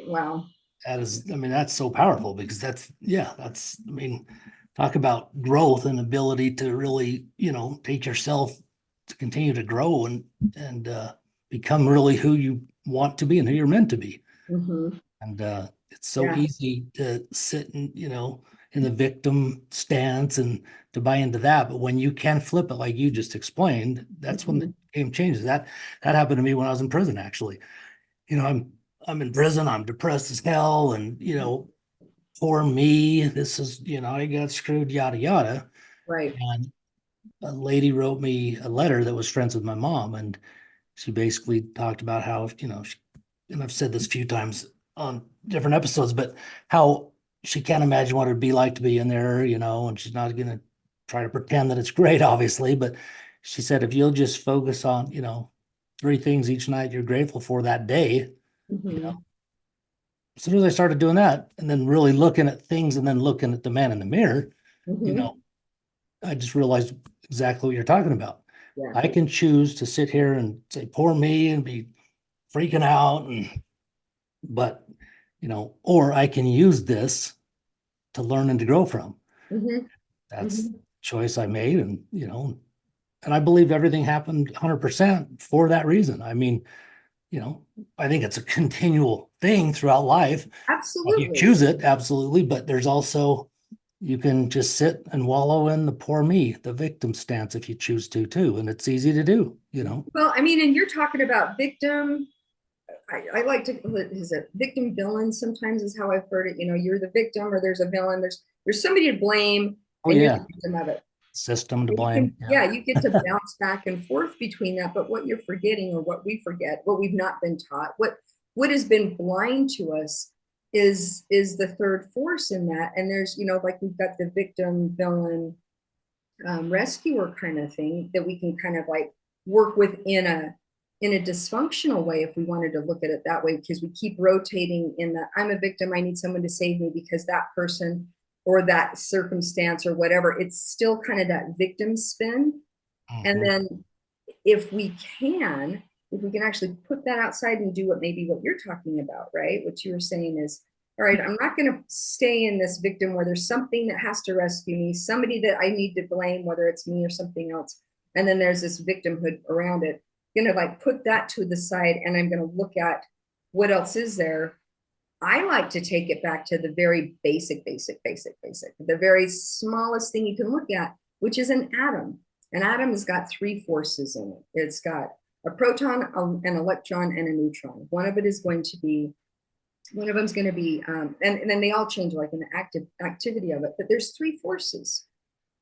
Wow. That is, I mean, that's so powerful, because I mean, talk about growth and ability to really, you know, take yourself to continue to grow and become really who you want to be and who you're meant to be. And it's so easy to sit and, you know, in the victim stance and to buy into that. But when you can flip it, like you just explained, that's when the game changes. That happened to me when I was in prison, actually. You know, I'm in prison, I'm depressed as hell, and, you know, poor me, this is, you know, I got screwed, yada yada. Right. And a lady wrote me a letter that was friends with my mom, and she basically talked about how, and I've said this a few times on different episodes, but how she can't imagine what it'd be like to be in there, and she's not going to try to pretend that it's great, obviously, but she said, if you'll just focus on, 3 things each night you're grateful for that day, Mhm. as soon as I started doing that and then really looking at things and then looking at the man in the mirror, Mhm. I just realized exactly what you're talking about. Yeah. I can choose to sit here and say, poor me, and be freaking out, but, or I can use this to learn and to grow from. Mhm. That's the Mhm. choice I made. And I believe everything happened 100% for that reason. I mean, I think it's a continual thing throughout life. If you Absolutely. choose it, absolutely. But there's also, you can just sit and wallow in the poor me, the victim stance if you choose to too. And it's easy to do. Well, I mean, and you're talking about victim. I like to, is it victim villain? Sometimes is how I've heard it. You're the victim, or there's a villain. There's somebody to blame, Oh and you're yeah. the victim of it. System to And blame. yeah, you get to bounce back and forth between that. But what you're forgetting, or what we forget, what we've not been taught, what has been blind to us, is the third force in that. And there's, like we've got the victim, villain, rescuer kind of thing that we can kind of like work with in a dysfunctional way, if we wanted to look at it that way, because we keep rotating in the I'm a victim, I need someone to save me because that person or that circumstance or whatever. It's still kind of that victim spin. And Mhm. then if we can, if we can actually put that outside and do what you're talking about, right? What you were saying is, all right, I'm not going to stay in this victim where there's something that has to rescue me, somebody that I need to blame, whether it's me or something else. And then there's this victimhood around it. I'm going to like put that to the side, and I'm going to look at what else is there. I like to take it back to the very basic, the very smallest thing you can look at, which is an atom. An atom has got 3 forces in it. It's got a proton, an electron, and a neutron. One of them's going to be, and then they all change like in the activity of it. But there's 3 forces.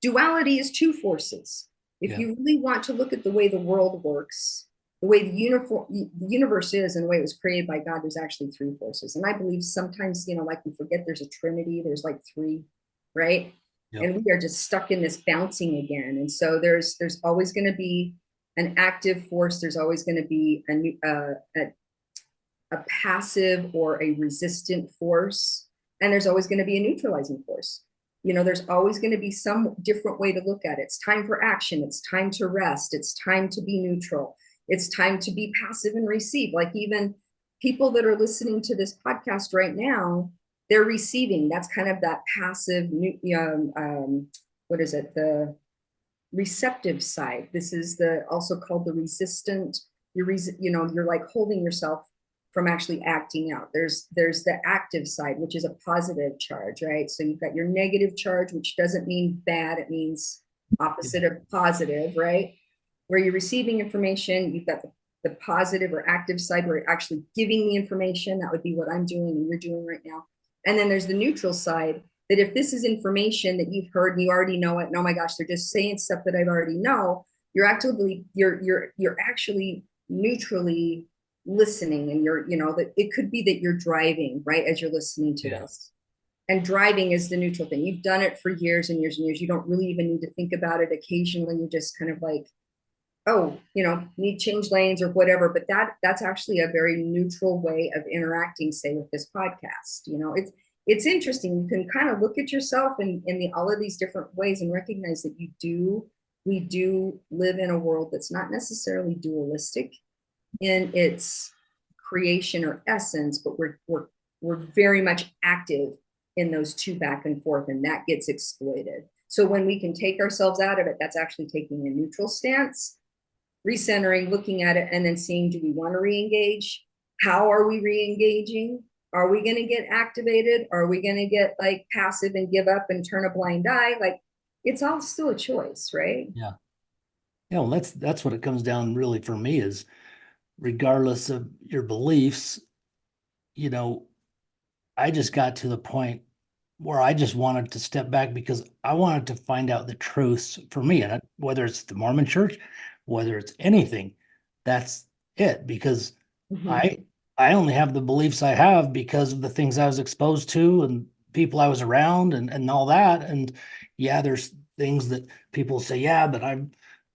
Duality is 2 forces. If Yeah. you really want to look at the way the world works, the way the universe is, and the way it was created by God, there's actually 3 forces. And I believe sometimes, like we forget there's a trinity, there's like 3, right? Yep. And we are just stuck in this bouncing again. And so there's always going to be an active force. There's always going to be a passive or a resistant force. And there's always going to be a neutralizing force. There's always going to be some different way to look at it. It's time for action. It's time to rest. It's time to be neutral. It's time to be passive and receive. Like even people that are listening to this podcast right now, they're receiving. That's kind of that passive, what is it? The receptive side. This is the also called the resistant. You're like holding yourself from actually acting out. There's the active side, which is a positive charge, right? So you've got your negative charge, which doesn't mean bad, it means opposite of positive, right? Where you're receiving information, you've got the positive or active side where you're actually giving the information. That would be what I'm doing and you're doing right now. And then there's the neutral side, that if this is information that you've heard and you already know it, and oh my gosh, they're just saying stuff that I already know, you're actually neutrally listening, and that it could be that you're driving right as you're listening to this. And driving is the neutral thing. You've done it for years and years and years. You don't really even need to think about it. Occasionally you just kind of like, oh, need change lanes or whatever. But that's actually a very neutral way of interacting, say, with this podcast. It's interesting. You can kind of look at yourself in all of these different ways and recognize that we do live in a world that's not necessarily dualistic in its creation or essence, but we're very much active in those 2 back and forth, and that gets exploited. So when we can take ourselves out of it, that's actually taking a neutral stance, recentering, looking at it, and then seeing, do we want to re-engage? How are we re-engaging? Are we going to get activated? Are we going to get like passive and give up and turn a blind eye? Like, it's all still a choice, right? Yeah. Yeah. Well, that's what it comes down really for me is, regardless of your beliefs, I just got to the point where I just wanted to step back because I wanted to find out the truths for me. And whether it's the Mormon Church, whether it's anything, it, because Mhm. I only have the beliefs I have because of the things I was exposed to and people I was around and all that. And yeah, there's things that people say, yeah, but I've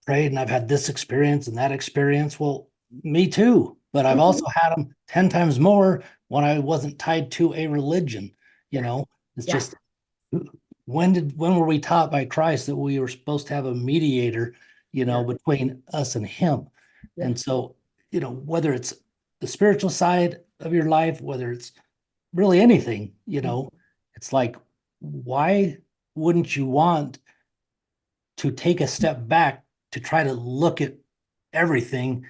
prayed and I've had this experience and that experience. Well, me too, but I've Mhm. also had them 10 times more when I wasn't tied to a religion. You Yeah. know, it's Yeah. just, when were we taught by Christ that we were supposed to have a mediator, Yeah. between us and him? Yeah. And so, whether it's the spiritual side of your life, whether it's really anything, it's like, why wouldn't you want to take a step back to try to look at everything,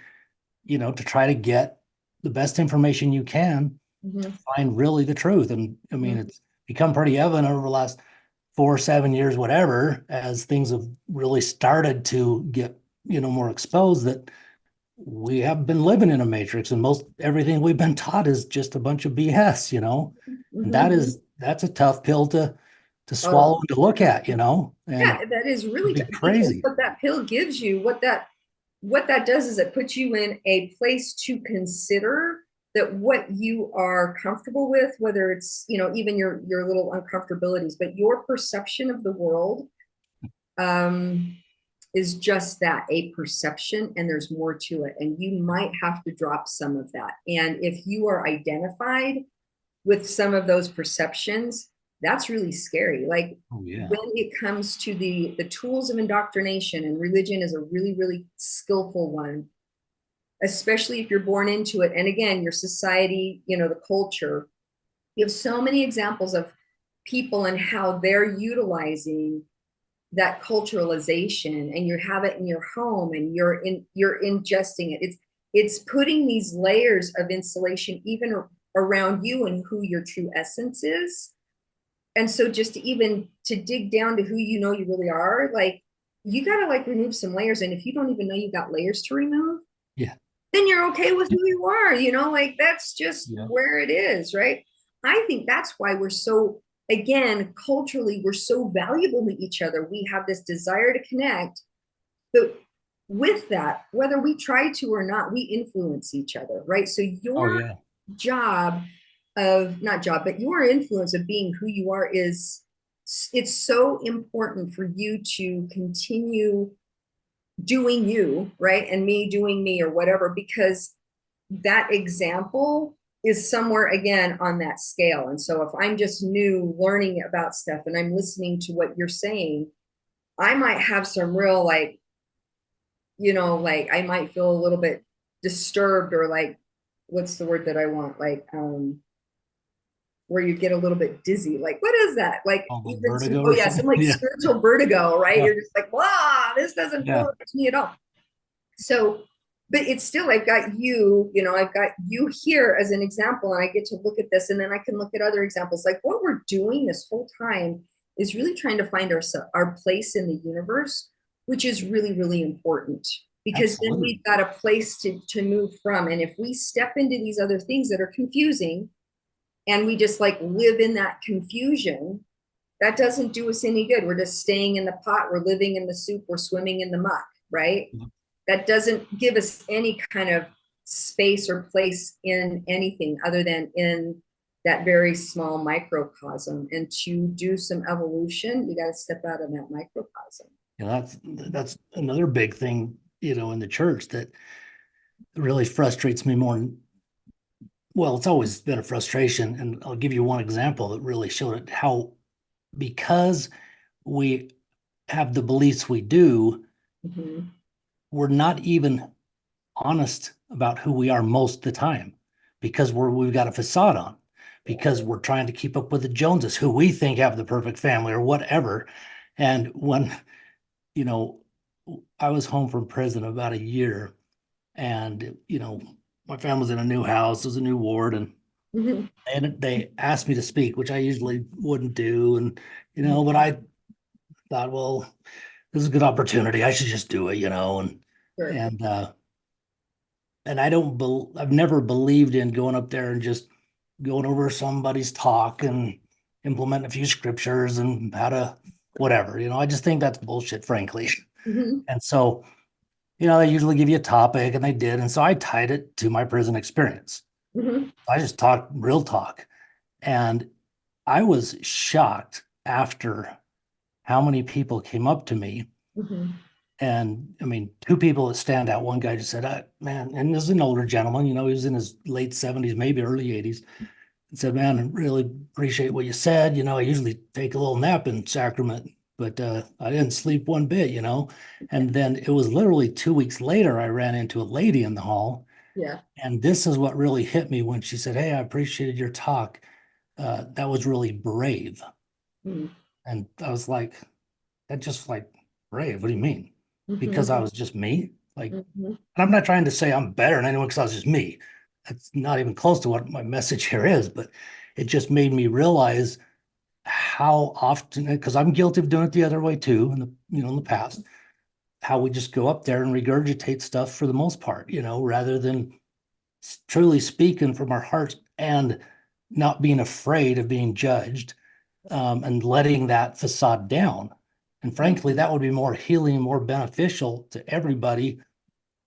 to try to get the best information you can to Mhm. find really the truth? And I mean, Mhm. it's become pretty evident over the last 4 or 7 years, whatever, as things have really started to get, more exposed, that we have been living in a matrix, and most everything we've been taught is just a bunch of BS. And Mhm. that's a tough pill to swallow Oh, and to look at, and yeah, that is it'd really be tough because crazy. what that pill gives you, what that does is it puts you in a place to consider that what you are comfortable with, whether it's, even your little uncomfortabilities, but your perception of the world um is just that, a perception, and there's more to it, and you might have to drop some of that. And if you are identified with some of those perceptions, that's really scary. Like, Oh yeah. when it comes to the tools of indoctrination, and religion is a really, really skillful one, especially if you're born into it. And again, your society, the culture, you have so many examples of people and how they're utilizing that culturalization, and you have it in your home, and you're ingesting it. It's putting these layers of insulation even around you and who your true essence is. And so just to dig down to who you really are, like, you got to like remove some layers. And if you don't even know you got layers to remove, Yeah. then you're okay with who you are, like, that's just Yeah. where it is, right? I think that's why we're so, again, culturally, we're so valuable to each other. We have this desire to connect, but with that, whether we try to or not, we influence each other, right? So Oh your yeah. job of, not job, but your influence of being who you are it's so important for you to continue doing you, right? And me doing me, or whatever, because that example is somewhere again on that scale. And so if I'm just new learning about stuff and I'm listening to what you're saying, I might have some real, like, like, I might feel a little bit disturbed, or like, what's the word that I want? Like, where you get a little bit dizzy. Like, what is that? Like, Oh, like even some, vertigo oh or yeah, something. some like Yeah. spiritual vertigo, right? Yeah. You're just like, wow, this doesn't feel Yeah. like to me at all. So, but it's still, I've got you here as an example, and I get to look at this, and then I can look at other examples. Like, what we're doing this whole time is really trying to find our place in the universe, which is really, really important, because then Absolutely. we've got a place to move from. And if we step into these other things that are confusing, and we just like live in that confusion, that doesn't do us any good. We're just staying in the pot, we're living in the soup, we're swimming in the muck, right? That doesn't give us any kind of space or place in anything other than in that very small microcosm. And to do some evolution, you got to step out of that microcosm. That's another big thing, in the church that really frustrates me more. Well, it's always been a frustration, and I'll give you one example that really showed it, how, because we have the beliefs we do, Mm-hmm. we're not even honest about who we are most of the time, because we've got a facade on, because we're trying to keep up with the Joneses, who we think have the perfect family or whatever. And when, you know, I was home from prison about a year, and my family was in a new house, it was a new ward, Mm-hmm. and they asked me to speak, which I usually wouldn't do. And, but I thought, well, this is a good opportunity. I should just do it. Sure. And, uh, and I've never believed in going up there and just going over somebody's talk and implementing a few scriptures and how to, whatever, I just think that's bullshit, frankly. Mm-hmm. And so they usually give you a topic, and they did. And so I tied it to my prison experience. Mhm. I just talked real talk. And I was shocked after how many people came up to me. Mhm. And I mean, two people that stand out. One guy just said, man, and this is an older gentleman, he was in his late 70s, maybe early 80s. And said, man, I really appreciate what you said. I usually take a little nap in Sacrament, but I didn't sleep one bit. And then it was literally 2 weeks later, I ran into a lady in the hall. Yeah. And this is what really hit me when she said, hey, I appreciated your talk. That was really brave. Mhm. And I was like, that just like brave. What do you mean? Because Mhm. I was just me? Like, Mhm. and I'm not trying to say I'm better than anyone because I was just me. That's not even close to what my message here is, but it just made me realize how often, because I'm guilty of doing it the other way too, in the past, how we just go up there and regurgitate stuff for the most part, rather than truly speaking from our hearts and not being afraid of being judged, and letting that facade down. And frankly, that would be more healing, more beneficial to everybody,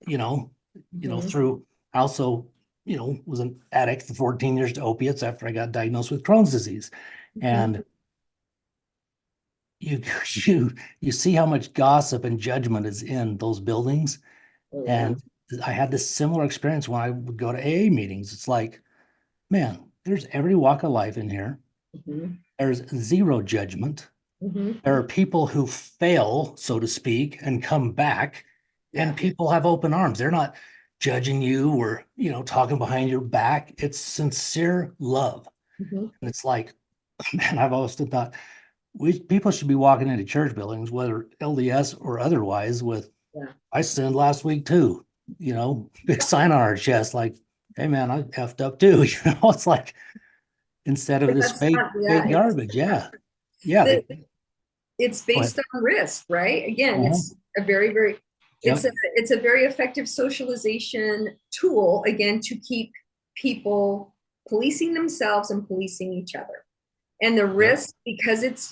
you know, Mhm. through I also, was an addict for 14 years to opiates after I got diagnosed with Crohn's disease. Mhm. And you you see how much gossip and judgment is in those buildings. Oh, yeah. And I had this similar experience when I would go to AA meetings. It's like, man, there's every walk of life in here. Mhm. There's zero judgment. Mhm. There are people who fail, so to speak, and come back, and Yeah. people have open arms. They're not judging you or, talking behind your back. It's sincere love. Mhm. And it's like, man, I've always thought people should be walking into church buildings, whether LDS or otherwise, with Yeah. I sinned last week too, big sign on our chest, like, hey man, I effed up too. It's like instead of But this that's fake, not, yeah, fake garbage. Yeah. Yeah. the, it's Go ahead. based on risk, right? Again, Uh-huh. it's a very, very, Yep. it's a very effective socialization tool, again, to keep people policing themselves and policing each other. And the Yep. risk, because it's,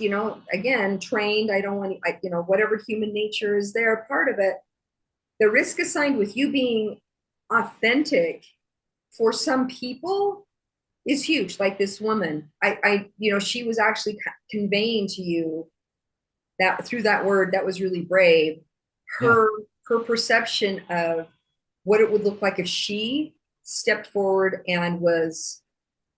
again, trained, I don't want to, whatever human nature is there, part of it, the risk assigned with you being authentic for some people is huge. Like this woman, she was actually conveying to you that through that word that was really brave, Yeah. her her perception of what it would look like if she stepped forward and was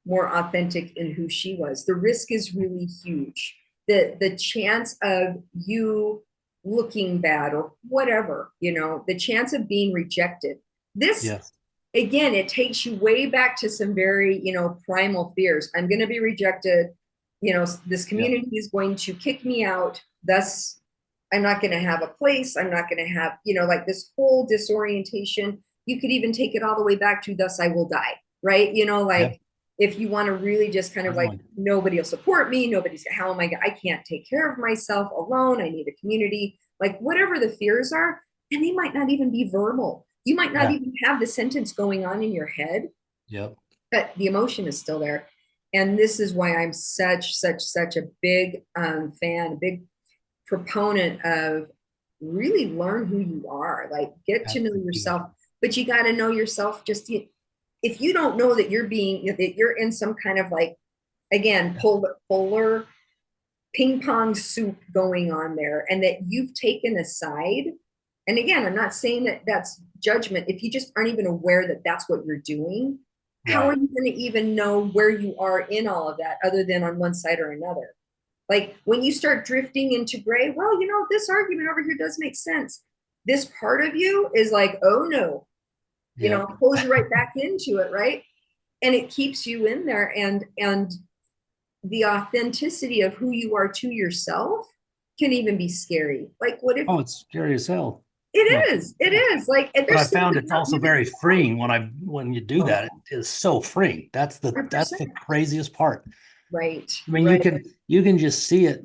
more authentic in who she was. The risk is really huge. The chance of you looking bad or whatever, the chance of being rejected. This, Yes. again, it takes you way back to some very, primal fears. I'm going to be rejected. This Yep. community is going to kick me out. Thus, I'm not going to have a place. I'm not going to have, like this whole disorientation. You could even take it all the way back to, thus I will die, right? Yep. If you want to really just kind of like, Certainly. nobody will support me. How am I can't take care of myself alone. I need a community, like whatever the fears are. And they might not even be verbal. You might not Yeah. even have the sentence going on in your head, Yep. but the emotion is still there. And this is why I'm such a big fan, a big proponent of really learn who you are, like get to That's know the key. yourself. But you got to know yourself. Just if you don't know that you're in some kind of like, again, polar ping pong soup going on there, and that you've taken a side. And again, I'm not saying that that's judgment. If you just aren't even aware that that's what you're doing, how are Right. you going to even know where you are in all of that other than on one side or another? Like when you start drifting into gray, well, this argument over here does make sense. This part of you is like, oh no, Yep. pulls you right back into it, right? And it keeps you in there, and the authenticity of who you are to yourself can even be scary. Like, what if Oh, it's scary as hell. No. it is like, and But I there's things found it's about also you that very you like. freeing when you do that. It is so freeing. That's the 100%. craziest part. Right, I mean, you right. can you can just see it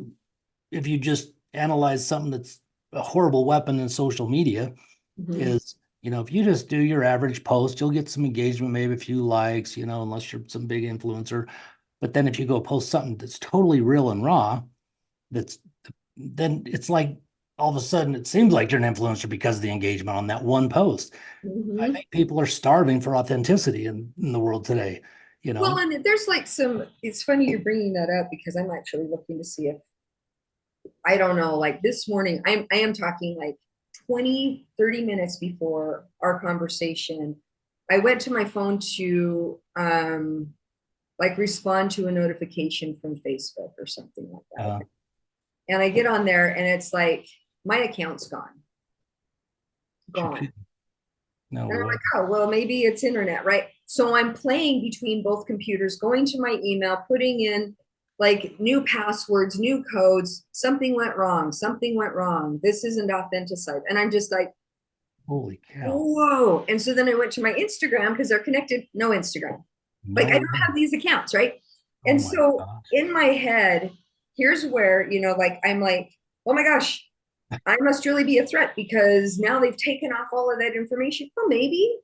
if you just analyze something that's a horrible weapon in social media. Mhm. Is if you just do your average post, you'll get some engagement, maybe a few likes, unless you're some big influencer. But then if you go post something that's totally real and raw, that's then it's like all of a sudden it seems like you're an influencer because of the engagement on that one post. I think people are starving for authenticity in the world today, you Well, know? and there's like it's funny you're bringing that up because I'm actually looking to see if, I don't know, like this morning, I am talking like 20-30 minutes before our conversation. I went to my phone to like respond to a notification from Facebook or something like that. Uh, And I get on there and it's like, my account's gone. no And I'm way. like, oh, well, maybe it's internet, right? So I'm playing between both computers, going to my email, putting in like new passwords, new codes. Something went wrong. Something went wrong. This isn't authenticated. And I'm just like, Holy cow. whoa. And so then I went to my Instagram because they're connected. No Instagram. Like I No don't have way. these accounts, right? Oh And my so gosh. in my head, here's where, like I'm like, oh my gosh, I must really be a threat because now they've taken off all of that information. Well, maybe,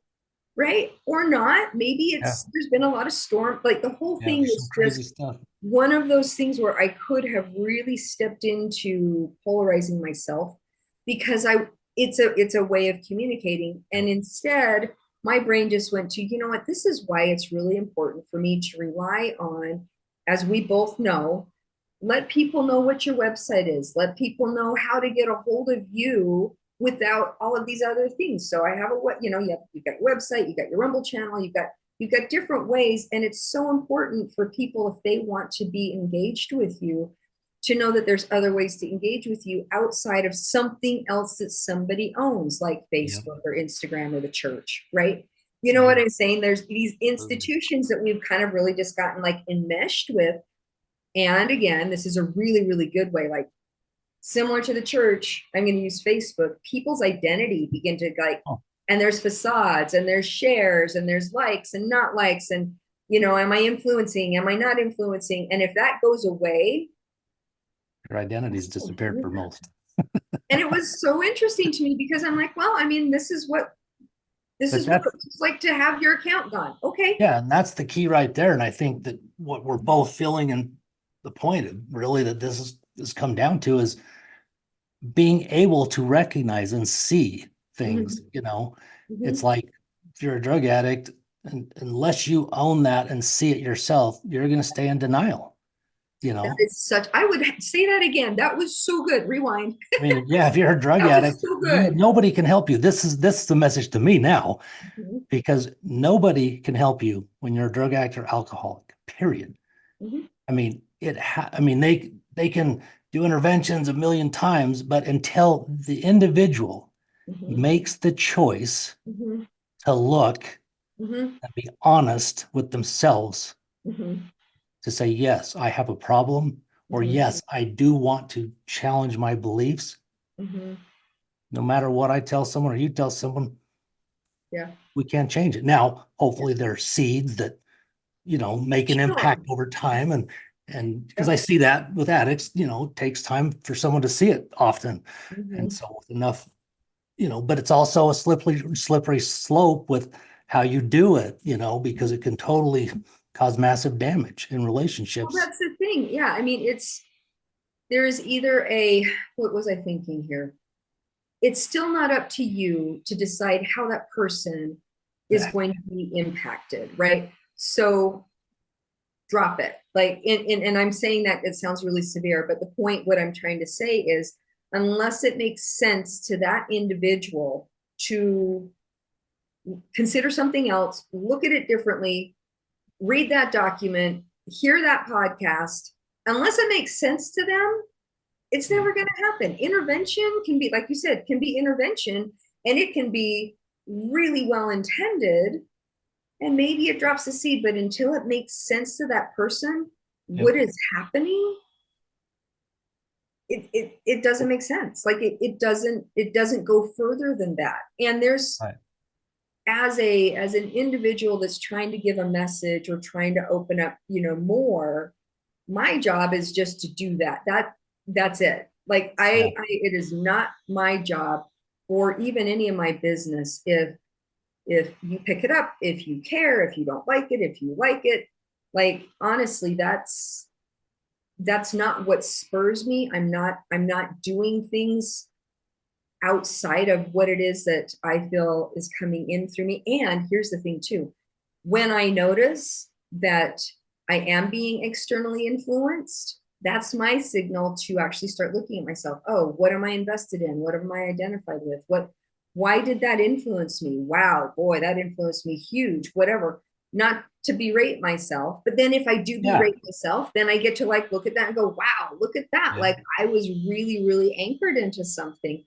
right? Or not. Maybe Yeah. there's been a lot of storm. Like the whole Yeah. thing There's some was crazy just stuff. one of those things where I could have really stepped into polarizing myself because it's a way of communicating. And instead, my brain just went to, you know what, this is why it's really important for me to rely on, as we both know, let people know what your website is, let people know how to get a hold of you without all of these other things. So I have you've got your website, you got your Rumble channel, you've got different ways. And it's so important for people, if they want to be engaged with you, to know that there's other ways to engage with you outside of something else that somebody owns, like Yep. Facebook or Instagram or the church, right? You know Yeah. what I'm saying? There's these institutions that we've kind of really just gotten like enmeshed with. And again, this is a really, really good way, like similar to the church. I'm going to use Facebook. People's identity begin to like, Oh, and there's facades and there's shares and there's likes and not likes. And, am I influencing? Am I not influencing? And if that goes away, your identity's disappeared for most. and it was so interesting to me because I'm like, well, I mean, this is what it But that's, looks like to have your account gone. Okay. yeah, and that's the key right there. And I think that what we're both feeling, and the point of really that this come down to, is being able to recognize and see things. Mm-hmm. It's Mm-hmm. like if you're a drug addict, and unless you own that and see it yourself, you're going to stay in denial. That is I would say that again. That was so good. Rewind. I mean, yeah, if you're a drug That was addict, so good. nobody can help you. This is the message to me now, Mm-hmm. because nobody can help you when you're a drug addict or alcoholic, period. Mm-hmm. I mean, they can do interventions a million times, but until the individual Mm-hmm. makes the choice Mm-hmm. to look Mm-hmm. and be honest with themselves, Mm-hmm. to say, yes, I have a problem, or Mm-hmm. yes, I do want to challenge my beliefs, Mm-hmm. no matter what I tell someone or you tell someone, Yeah. we can't change it. Now, Yeah. hopefully there are seeds that, make an Sure. impact over time. And because Yeah. I see that with addicts, it takes time for someone to see it often. And Mm-hmm. so with enough, but it's also a slippery slope with how you do it, because it can totally cause massive damage in Well, relationships. that's the thing. Yeah. I mean, there is either what was I thinking here? It's still not up to you to decide how that person is Yeah. going to be impacted, right? So drop it. Like, and I'm saying that it sounds really severe, but the point, what I'm trying to say is, unless it makes sense to that individual to consider something else, look at it differently, read that document, hear that podcast, unless it makes sense to them, it's never going to happen. Intervention can be, like you said, can be intervention, and it can be really well intended, and maybe it drops a seed, but until it makes sense to that person, Yep. what is happening, it doesn't make sense. Like it doesn't go further than that. And there's, Right. as an individual that's trying to give a message or trying to open up, more, my job is just to do that's it. Like Yeah. it is not my job or even any of my business if you pick it up, if you care, if you don't like it, if you like it. Like honestly, that's not what spurs me. I'm not doing things outside of what it is that I feel is coming in through me. And here's the thing too, when I notice that I am being externally influenced, that's my signal to actually start looking at myself. Oh, what am I invested in? What am I identified with? Why did that influence me? Wow, boy, that influenced me huge, whatever. Not to berate myself, but then if I do berate myself, then I get to like look at that and go, wow, look at that. Yeah. Like I was really, really anchored into something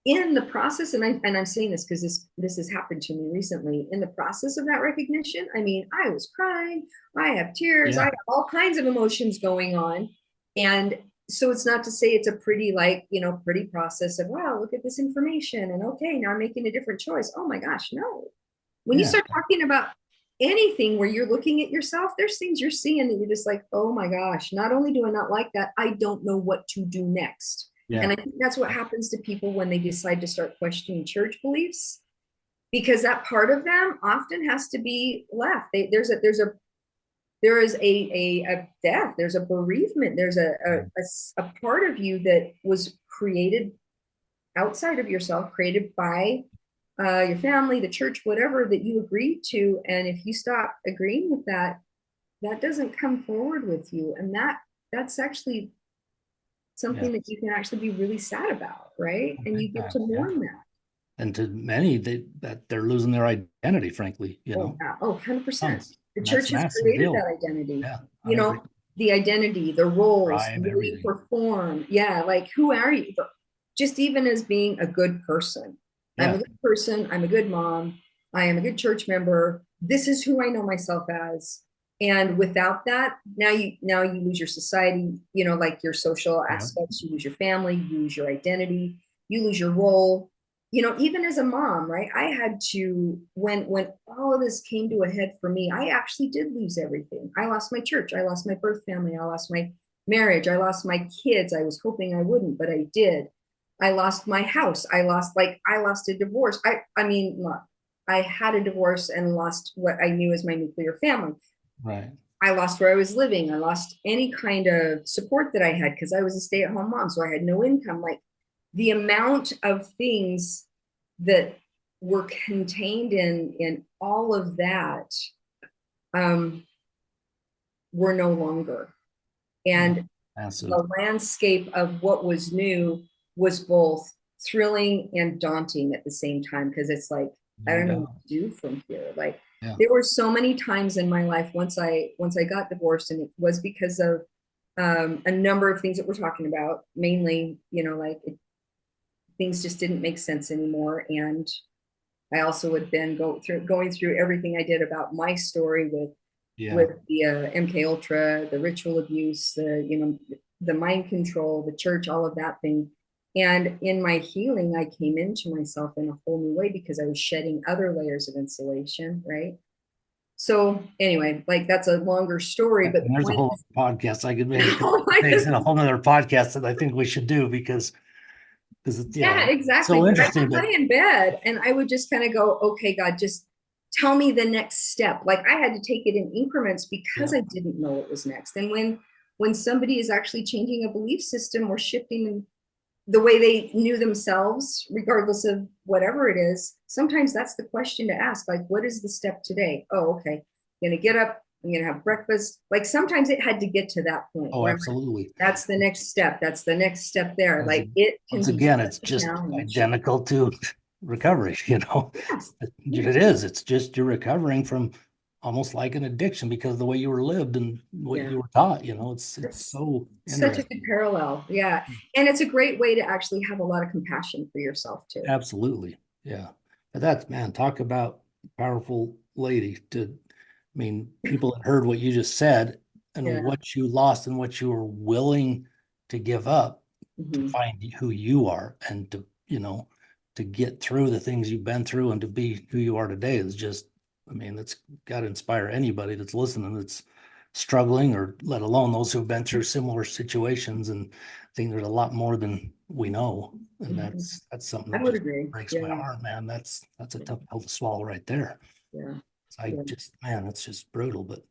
in the process. And I'm saying this because this has happened to me recently. In the process of that recognition, I mean, I was crying, I have tears, I have all kinds of emotions going on. And so it's not to say it's a pretty, like, you know, pretty process of, wow, look at this information. And okay, now I'm making a different choice. Oh my gosh, no. When you start talking about anything where you're looking at yourself, there's things you're seeing that you're just like, oh my gosh, not only do I not like that, I don't know what to do next. And I think that's what happens to people when they decide to start questioning church beliefs, because that part of them often has to be left. There is a death, there's a bereavement, there's a part of you that was created outside of yourself, created by your family, the church, whatever that you agreed to. And if you stop agreeing with that, that doesn't come forward with you. And that's actually something that you can actually be really sad about, right? And you get to mourn that. And to many, they're losing their identity, frankly, you know. Oh, 100%. The church has created that identity. Yeah, you know, the identity, the roles, the way you perform. Yeah, like who are you? Just even as being a good person. I'm a good person, I'm a good mom, I am a good church member. This is who I know myself as. And without that, now you lose your society, you know, like your social aspects, you lose your family, you lose your identity, you lose your role. You know, even as a mom, right? I had to, when all of this came to a head for me, I actually did lose everything. I lost my church, I lost my birth family, I lost my marriage, I lost my kids. I was hoping I wouldn't, but I did. I lost my house. I lost a divorce. I mean, look, I had a divorce and lost what I knew as my nuclear family. Right. I lost where I was living. I lost any kind of support that I had because I was a stay-at-home mom, so I had no income. Like the amount of things that were contained in all of that were no longer. And the landscape of what was new was both thrilling and daunting at the same time, because it's like, I don't know what to do from here. Like there were so many times in my life once I got divorced, and it was because of a number of things that we're talking about, mainly, you know, like things just didn't make sense anymore. And I also would then going through everything I did about my story with the MK Ultra, the ritual abuse, the mind control, the church, all of that thing. And in my healing, I came into myself in a whole new way because I was shedding other layers of insulation, right? So anyway, like that's a longer story, but there's a whole podcast I could make. It's a whole other podcast that I think we should do because exactly. So interesting. I would lay in bed and I would just kind of go, okay, God, just tell me the next step. Like I had to take it in increments because I didn't know what was next. And when somebody is actually changing a belief system or shifting the way they knew themselves, regardless of whatever it is, sometimes that's the question to ask. Like, what is the step today? Oh, okay. I'm going to get up. I'm going to have breakfast. Like sometimes it had to get to that point. Oh, absolutely. That's the next step. That's the next step there. Like it can once again, it's just identical to recovery, you know. It is. It's just you're recovering from almost like an addiction because of the way you were lived and what you were taught, you know. It's so such a good parallel. Yeah. And it's a great way to actually have a lot of compassion for yourself too. Absolutely. Yeah. But that's, man, talk about powerful lady. I mean, people that heard what you just said and what you lost and what you were willing to give up to find who you are and to, you know, to get through the things you've been through and to be who you are today is just, I mean, that's got to inspire anybody that's listening that's struggling, or let alone those who've been through similar situations. And I think there's a lot more than we know. And that's something that just breaks my heart, man. That's a tough pill to swallow right there. Man, it's just brutal. But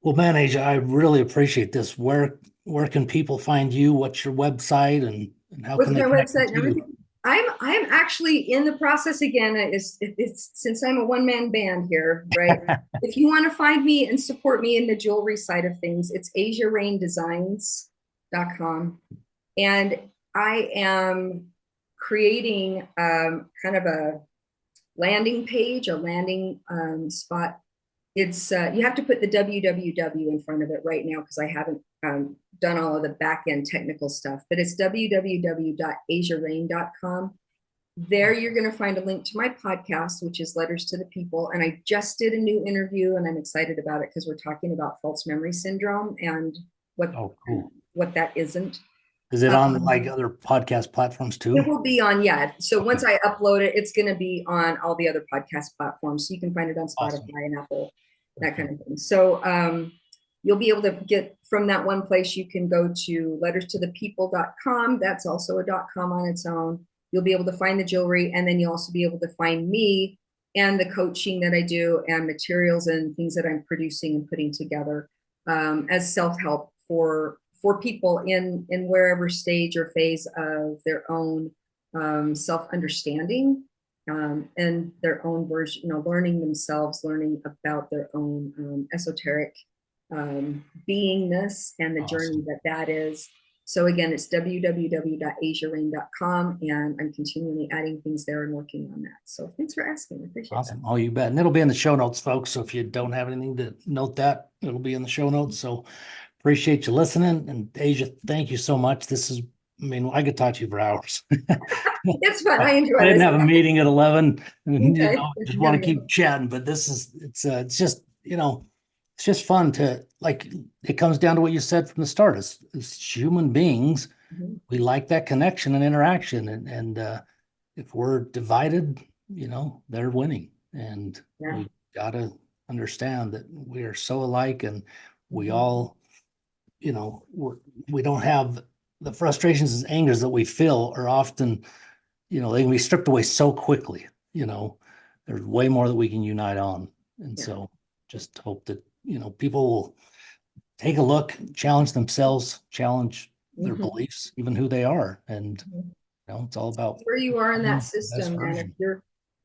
well, man, Asia, I really appreciate this. Where can people find you? What's your website and how can they connect with you? I'm actually in the process again. It's since I'm a one-man band here, right? If you want to find me and support me in the jewelry side of things, it's AsiaRaineDesigns.com. And I am creating kind of a landing page, a landing spot. It's you have to put the www in front of it right now because I haven't done all of the back end technical stuff, but it's www.asiaraine.com. There you're going to find a link to my podcast, which is Letters to the People. And I just did a new interview and I'm excited about it because we're talking about false memory syndrome and what that isn't. Is it on like other podcast platforms too? It will be on, yeah. So once I upload it, it's going to be on all the other podcast platforms. So you can find it on Spotify and Apple, that kind of thing. So you'll be able to get from that one place. You can go to letterstothepeople.com. That's also a .com on its own. You'll be able to find the jewelry, and then you'll also be able to find me and the coaching that I do and materials and things that I'm producing and putting together as self-help for people in wherever stage or phase of their own self-understanding and their own version, learning themselves, learning about their own esoteric beingness and the journey that is. So again, it's www.asiaraine.com, and I'm continually adding things there and working on that. So thanks for asking. I appreciate it. Oh, you bet. And it'll be in the show notes, folks. So if you don't have anything to note that, it'll be in the show notes. So appreciate you listening. And Asia, thank you so much. I could talk to you for hours. It's fun. I enjoy it. I didn't have a meeting at 11 and Okay. just want to keep chatting, but it's just, it's just fun to, like, it comes down to what you said from the start. As human beings, we like that connection and interaction. And if we're divided, they're winning. And we got to understand that we are so alike, and we all, we don't have the frustrations and angers that we feel are often, they can be stripped away so quickly. There's way more that we can unite on. And so just hope that, people will take a look, challenge themselves, challenge their beliefs, even who they are. And, it's all about where you are in that system. And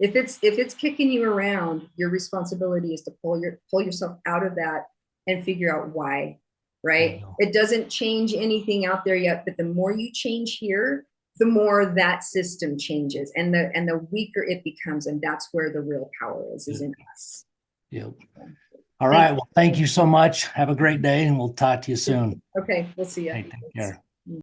if it's kicking you around, your responsibility is to pull yourself out of that and figure out why, right? It doesn't change anything out there yet, but the more you change here, the more that system changes and the weaker it becomes. And that's where the real power is in us. Yep. All right. Well, thank you so much. Have a great day, and we'll talk to you soon. Okay. We'll see you. Hey, take care.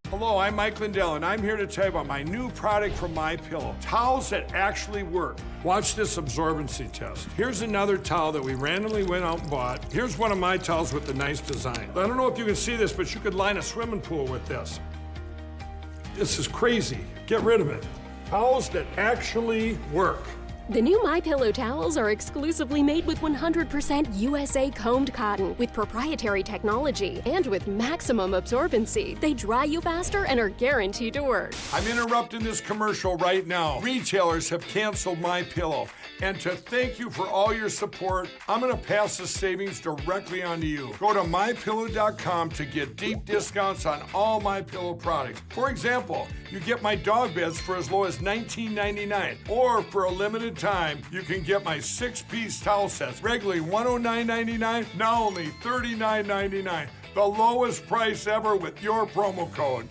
Hello, I'm Mike Lindell, and I'm here to tell you about my new product from MyPillow, towels that actually work. Watch this absorbency test. Here's another towel that we randomly went out and bought. Here's one of my towels with the nice design. I don't know if you can see this, but you could line a swimming pool with this. This is crazy. Get rid of it. Towels that actually work. The new MyPillow towels are exclusively made with 100% USA combed cotton with proprietary technology and with maximum absorbency. They dry you faster and are guaranteed to work. I'm interrupting this commercial right now. Retailers have canceled MyPillow. And to thank you for all your support, I'm going to pass the savings directly on to you. Go to MyPillow.com to get deep discounts on all MyPillow products. For example, you get my dog beds for as low as $19.99. Or for a limited time, you can get my 6-piece towel sets, regularly $109.99, now only $39.99. The lowest price ever with your promo code.